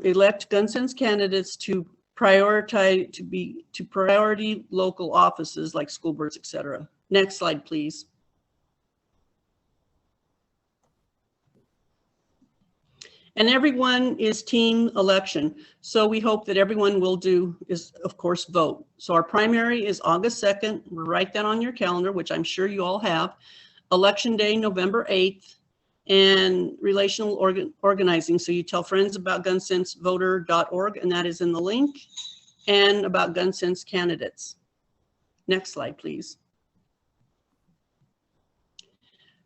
elect gun sense candidates to prioritize to priority local offices like school boards, etc. Next slide, please. And everyone is team election. So we hope that everyone will do is, of course, vote. So our primary is August 2nd. Write that on your calendar, which I'm sure you all have. Election day, November 8th, and relational organizing. So you tell friends about gunsensevoter.org, and that is in the link, and about Gun Sense candidates. Next slide, please.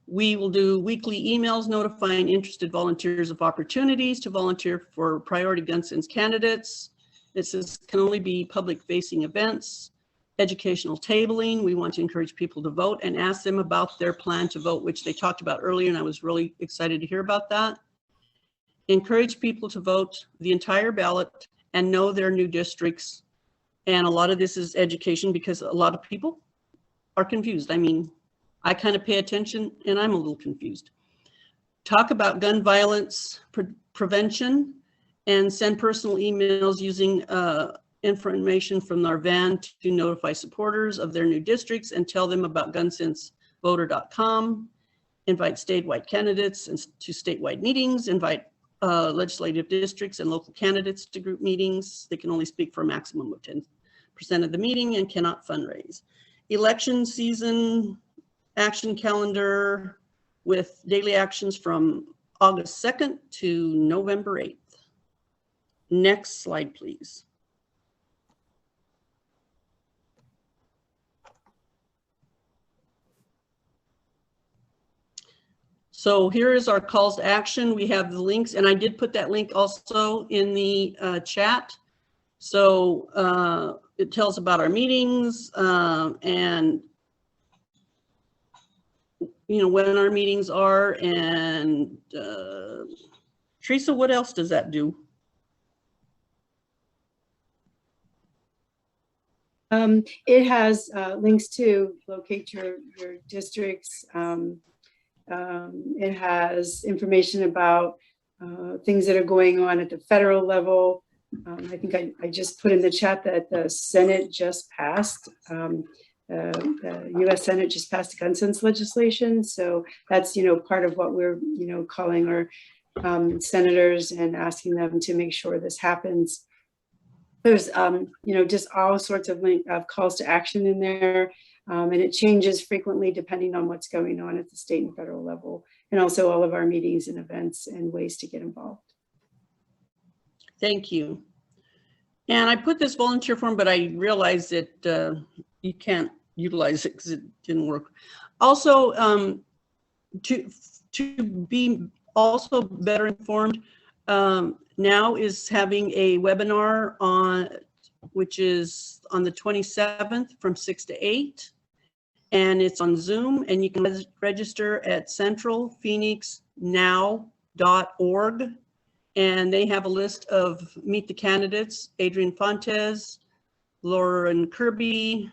We will do weekly emails notifying interested volunteers of opportunities to volunteer for priority Gun Sense candidates. This can only be public-facing events. Educational tabling. We want to encourage people to vote and ask them about their plan to vote, which they talked about earlier, and I was really excited to hear about that. Encourage people to vote the entire ballot and know their new districts. And a lot of this is education because a lot of people are confused. I mean, I kind of pay attention and I'm a little confused. Talk about gun violence prevention and send personal emails using information from our van to notify supporters of their new districts and tell them about gunsensevoter.com. Invite statewide candidates to statewide meetings. Invite legislative districts and local candidates to group meetings. They can only speak for a maximum of 10% of the meeting and cannot fundraise. Election season action calendar with daily actions from August 2nd to November 8th. Next slide, please. So here is our calls to action. We have the links, and I did put that link also in the chat. So it tells about our meetings and when our meetings are. And Teresa, what else does that do? It has links to locate your districts. It has information about things that are going on at the federal level. I think I just put in the chat that the Senate just passed, the U.S. Senate just passed the gun sense legislation. So that's, part of what we're, calling our senators and asking them to make sure this happens. There's, just all sorts of calls to action in there. And it changes frequently depending on what's going on at the state and federal level, and also all of our meetings and events and ways to get involved. Thank you. And I put this volunteer form, but I realized that you can't utilize it because it didn't work. Also, to be also better informed, Now is having a webinar on, which is on the 27th from 6 to 8. And it's on Zoom, and you can register at centralphoenixnow.org. And they have a list of Meet the Candidates: Adrian Fontes, Lauren Kirby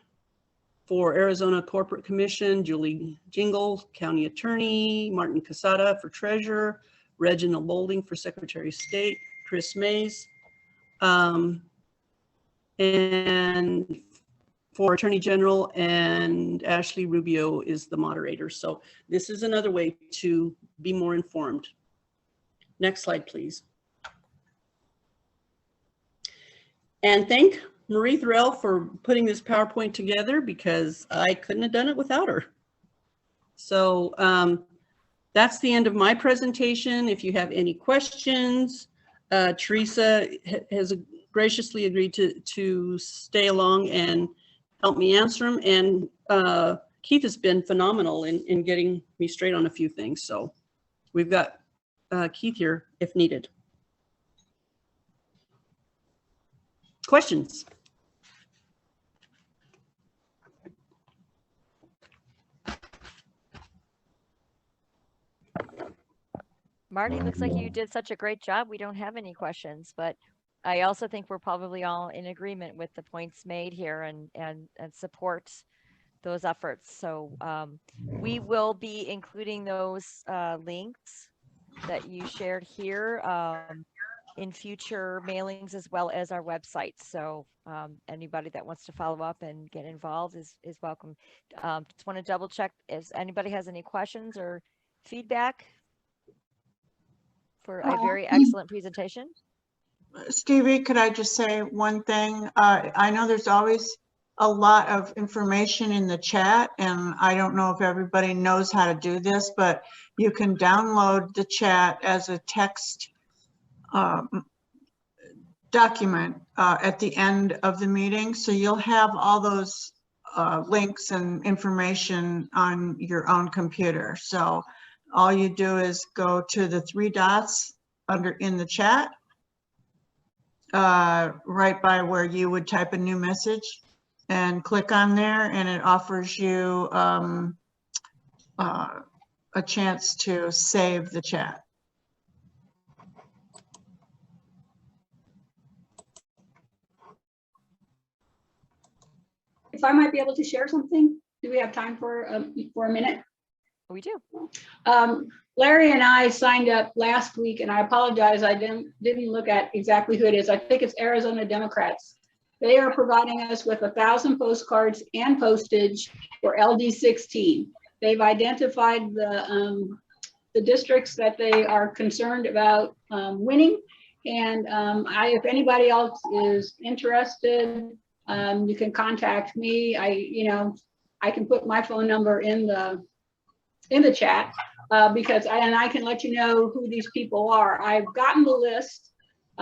for Arizona Corporate Commission, Julie Jingle, County Attorney, Martin Casada for Treasurer, Reginald Boulding for Secretary of State, Chris Mays, and for Attorney General, and Ashley Rubio is the moderator. So this is another way to be more informed. Next slide, please. And thank Marie Thorell for putting this PowerPoint together, because I couldn't have done it without her. So that's the end of my presentation. If you have any questions, Teresa has graciously agreed to stay along and help me answer them. And Keith has been phenomenal in getting me straight on a few things. So we've got Keith here if needed. Questions? Marty, looks like you did such a great job. We don't have any questions, but I also think we're probably all in agreement with the points made here and support those efforts. So we will be including those links that you shared here in future mailings, as well as our website. So anybody that wants to follow up and get involved is welcome. Just want to double check if anybody has any questions or feedback. for a very excellent presentation. Stevie, could I just say one thing? I know there's always a lot of information in the chat, and I don't know if everybody knows how to do this, but you can download the chat as a text document at the end of the meeting. So you'll have all those links and information on your own computer. So all you do is go to the 3 dots in the chat, right by where you would type a new message, and click on there, and it offers you a chance to save the chat. If I might be able to share something, do we have time for a minute? We do. Larry and I signed up last week, and I apologize, I didn't look at exactly who it is. I think it's Arizona Democrats. They are providing us with 1,000 postcards and postage for LD16. They've identified the districts that they are concerned about winning. And if anybody else is interested, you can contact me. I can put my phone number in the chat because I can let you know who these people are. I've gotten the list.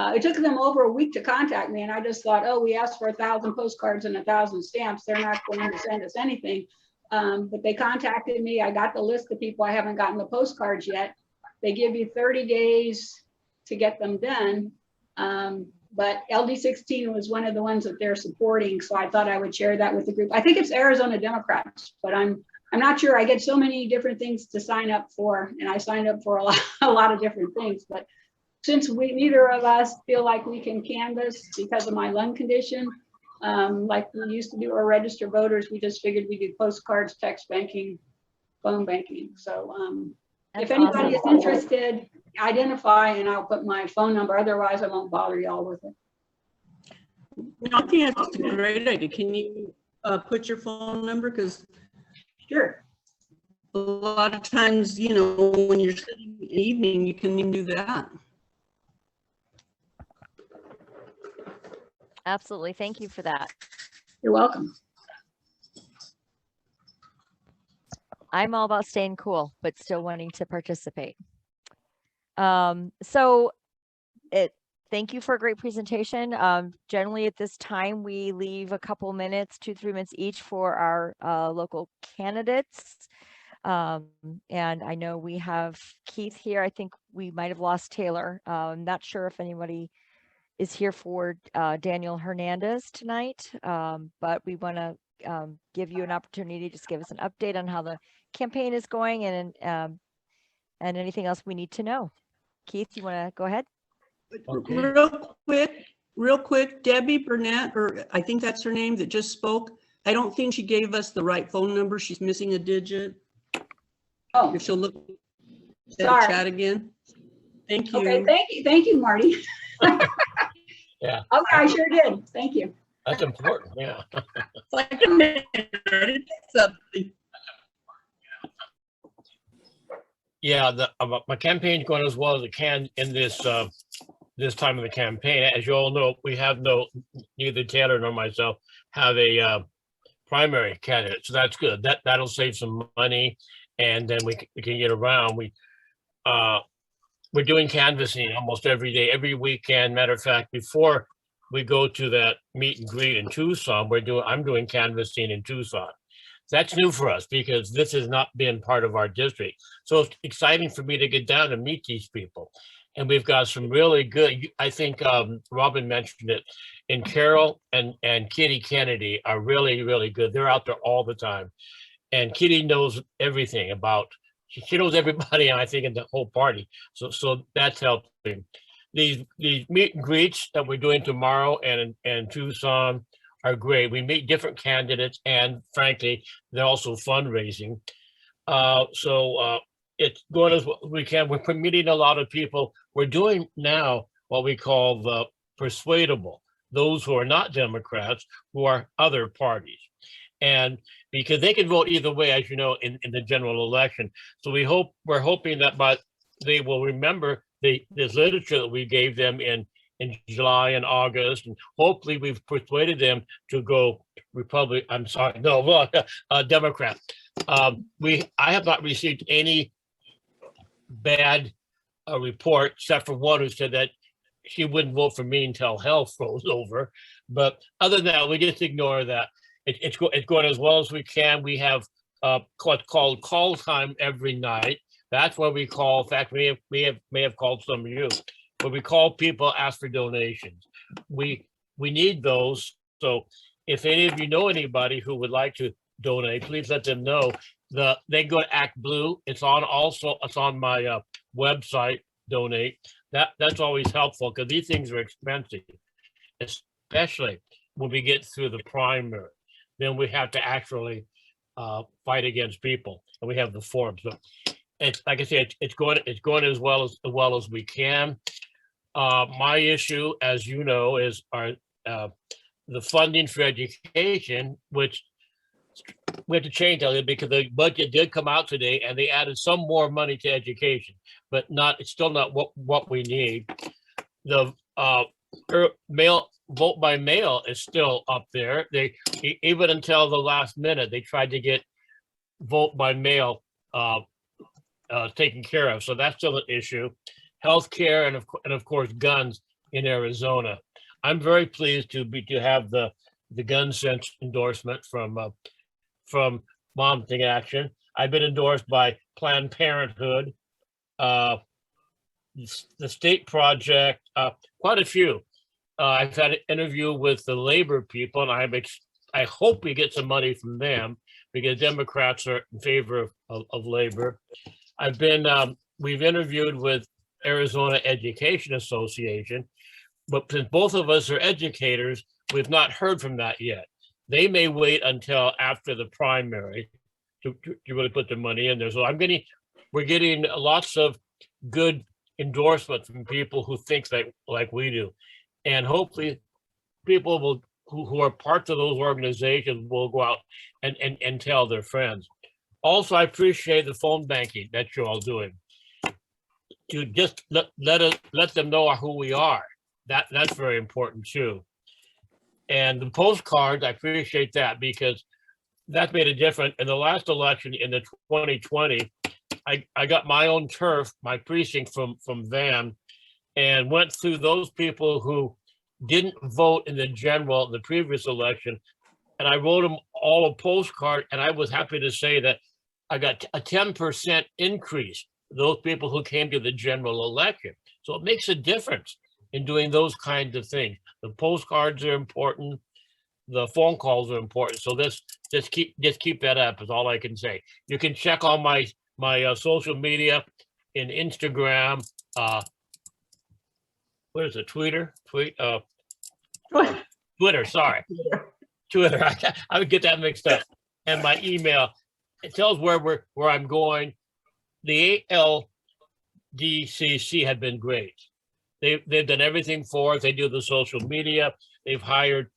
It took them over a week to contact me, and I just thought, oh, we asked for 1,000 postcards and 1,000 stamps. They're not going to send us anything. But they contacted me. I got the list of people. I haven't gotten the postcards yet. They give you 30 days to get them done. But LD16 was one of the ones that they're supporting. So I thought I would share that with the group. I think it's Arizona Democrats, but I'm not sure. I get so many different things to sign up for, and I signed up for a lot of different things. But since neither of us feel like we can canvass because of my lung condition, like we used to do our register voters, we just figured we do postcards, text banking, phone banking. So if anybody is interested, identify, and I'll put my phone number. Otherwise, I won't bother y'all with it. No, I think that's a great idea. Can you put your phone number? Because sure. A lot of times, when you're sitting in the evening, you can even do that. Absolutely. Thank you for that. You're welcome. I'm all about staying cool, but still wanting to participate. Thank you for a great presentation. Generally at this time, we leave a couple minutes, 2-3 minutes each for our local candidates. And I know we have Keith here. I think we might have lost Taylor. Not sure if anybody is here for Daniel Hernandez tonight, but we want to give you an opportunity to just give us an update on how the campaign is going and anything else we need to know. Keith, you want to go ahead? Okay. Real quick, Debbie Burnett, or I think that's her name, that just spoke. I don't think she gave us the right phone number. She's missing a digit. Oh, if she'll look at the chat again. Thank you. Okay, thank you, Marty. Yeah. Okay, I sure did. Thank you. That's important. Yeah. It's like a minute. Something. Yeah, my campaign's going as well as it can in this this time of the campaign. As you all know, we have neither Taylor nor myself have a primary candidate, so that's good. That'll save some money, and then we can get around. We're doing canvassing almost every day, every weekend. Matter of fact, before we go to that meet and greet in Tucson, I'm doing canvassing in Tucson. That's new for us because this has not been part of our district. So it's exciting for me to get down and meet these people. And we've got some really good, I think Robin mentioned it, and Carol and Kitty Kennedy are really, really good. They're out there all the time. And Kitty knows everything about, she knows everybody, I think, in the whole party. So that's helping. These meet and greets that we're doing tomorrow and Tucson are great. We meet different candidates, and frankly, they're also fundraising. It's going as well as we can. We're meeting a lot of people. We're doing now what we call the persuadable, those who are not Democrats, who are other parties. And because they can vote either way, as you know, in the general election. So we're hoping that they will remember this literature that we gave them in July and August, and hopefully we've persuaded them to go Democrat. I have not received any bad report except for one who said that she wouldn't vote for me until hell froze over. But other than that, we just ignore that. It's going as well as we can. We have what's called call time every night. That's where we call. In fact, we may have called some of you, but we call people, ask for donations. We need those. So if any of you know anybody who would like to donate, please let them know. They go to Act Blue. It's on my website. Donate. That's always helpful because these things are expensive, especially when we get through the primary. Then we have to actually fight against people, and we have the forms. So it's like I said, it's going as well as we can. My issue, as you know, is the funding for education, which we have to change that because the budget did come out today, and they added some more money to education, but it's still not what we need. The vote by mail is still up there. They even until the last minute they tried to get vote by mail taken care of, so that's still an issue. Healthcare and of course guns in Arizona. I'm very pleased to have the gun sense endorsement from Moms Take Action. I've been endorsed by Planned Parenthood, the State Project, quite a few. I've had an interview with the labor people, and I hope we get some money from them because Democrats are in favor of labor. We've interviewed with Arizona Education Association, but since both of us are educators, we've not heard from that yet. They may wait until after the primary to really put the money in there. So we're getting lots of good endorsement from people who think like we do. And hopefully people who are parts of those organizations will go out and tell their friends. Also, I appreciate the phone banking that you're all doing. To just let them know who we are. That's very important too. And the postcards, I appreciate that because that made a difference. In the last election in the 2020, I got my own turf, my precinct from Van, and went through those people who didn't vote in the previous election, and I wrote them all a postcard, and I was happy to say that I got a 10% increase, those people who came to the general election. So it makes a difference in doing those kinds of things. The postcards are important. The phone calls are important. So just keep that up is all I can say. You can check on my social media in Instagram. What is it? Twitter. Sorry, Twitter. I would get that mixed up. And my email. It tells where I'm going. The ALDCC have been great. They've done everything for us. They do the social media. They've hired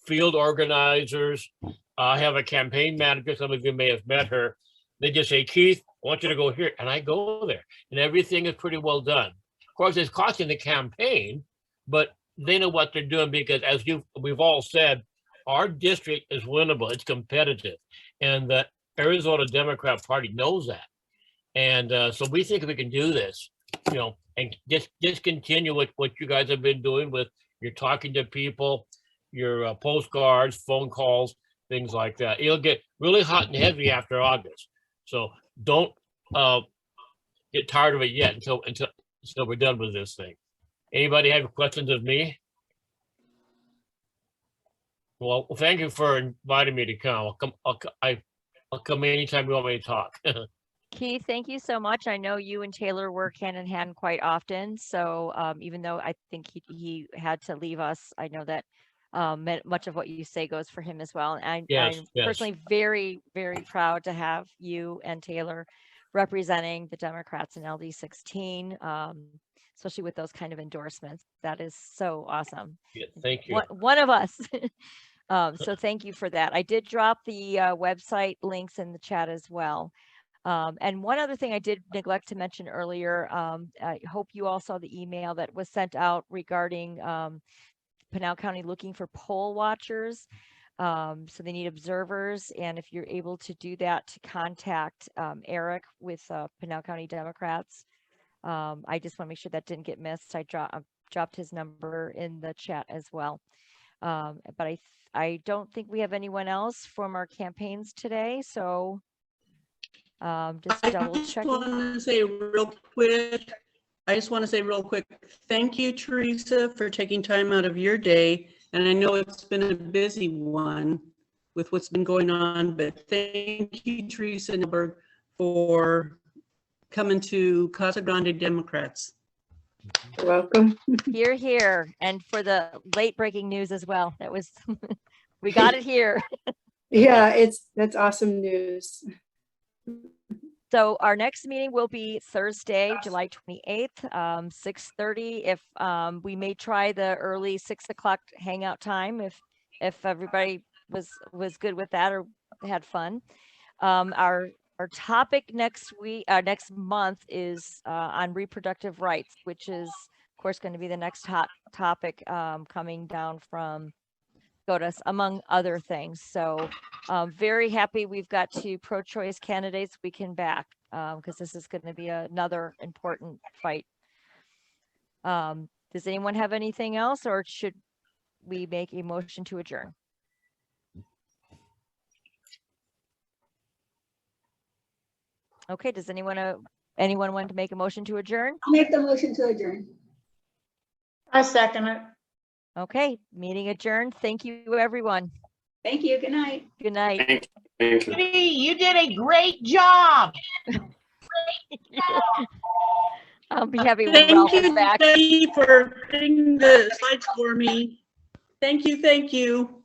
field organizers. I have a campaign manager. Some of you may have met her. They just say, Keith, I want you to go here. And I go there. And everything is pretty well done. Of course, it's costing the campaign, but they know what they're doing because as we've all said, our district is winnable. It's competitive. And the Arizona Democrat Party knows that. And so we think we can do this, and just continue with what you guys have been doing with you're talking to people, your postcards, phone calls, things like that. It'll get really hot and heavy after August. So don't get tired of it yet until we're done with this thing. Anybody have questions of me? Well, thank you for inviting me to come. I'll come anytime you want me to talk. Keith, thank you so much. I know you and Taylor work hand in hand quite often. So even though I think he had to leave us, I know that much of what you say goes for him as well. And I'm personally very, very proud to have you and Taylor representing the Democrats in LD 16, especially with those kind of endorsements. That is so awesome. Yeah, thank you. One of us. So thank you for that. I did drop the website links in the chat as well. And one other thing I did neglect to mention earlier, I hope you all saw the email that was sent out regarding Pinal County looking for poll watchers. So they need observers, and if you're able to do that, to contact Eric with Pinal County Democrats. I just want to make sure that didn't get missed. I dropped his number in the chat as well. But I don't think we have anyone else from our campaigns today, so just double checking. I just want to say real quick, thank you, Teresa, for taking time out of your day. And I know it's been a busy one with what's been going on, but thank you, Teresa Nilberg, for coming to Casa Grande Democrats. You're welcome. Here, here, and for the late breaking news as well. That was, we got it here. Yeah, that's awesome news. So our next meeting will be Thursday, July 28th, 6:30. If we may try the early 6 o'clock hangout time, if everybody was good with that or had fun. Our topic next month is on reproductive rights, which is of course going to be the next hot topic coming down from SCOTUS, among other things. So very happy we've got 2 pro-choice candidates we can back, because this is going to be another important fight. Does anyone have anything else, or should we make a motion to adjourn? Okay, does anyone want to make a motion to adjourn? I'll make the motion to adjourn. I second it. Okay, meeting adjourned. Thank you, everyone. Thank you. Good night. Good night. Judy, you did a great job. I'll be happy when Thank Ralph is you, back. Debbie, for putting the slides for me. Thank you,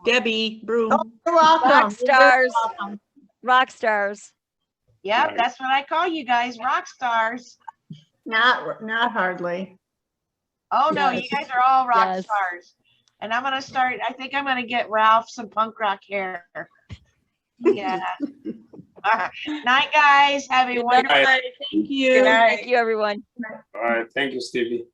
Debbie Broom. You're welcome. Rock stars. You're welcome. Rock stars. Yep, that's what I call you guys, rock stars. Not hardly. Oh no, Yes. you guys are all rock Yes. stars. And I'm gonna start, I think I'm gonna get Ralph some punk rock hair. Yeah. Night, guys. Have a Good wonderful night. Bye. Thank you. Good night. Thank you, everyone. All right. Thank you, Stevie.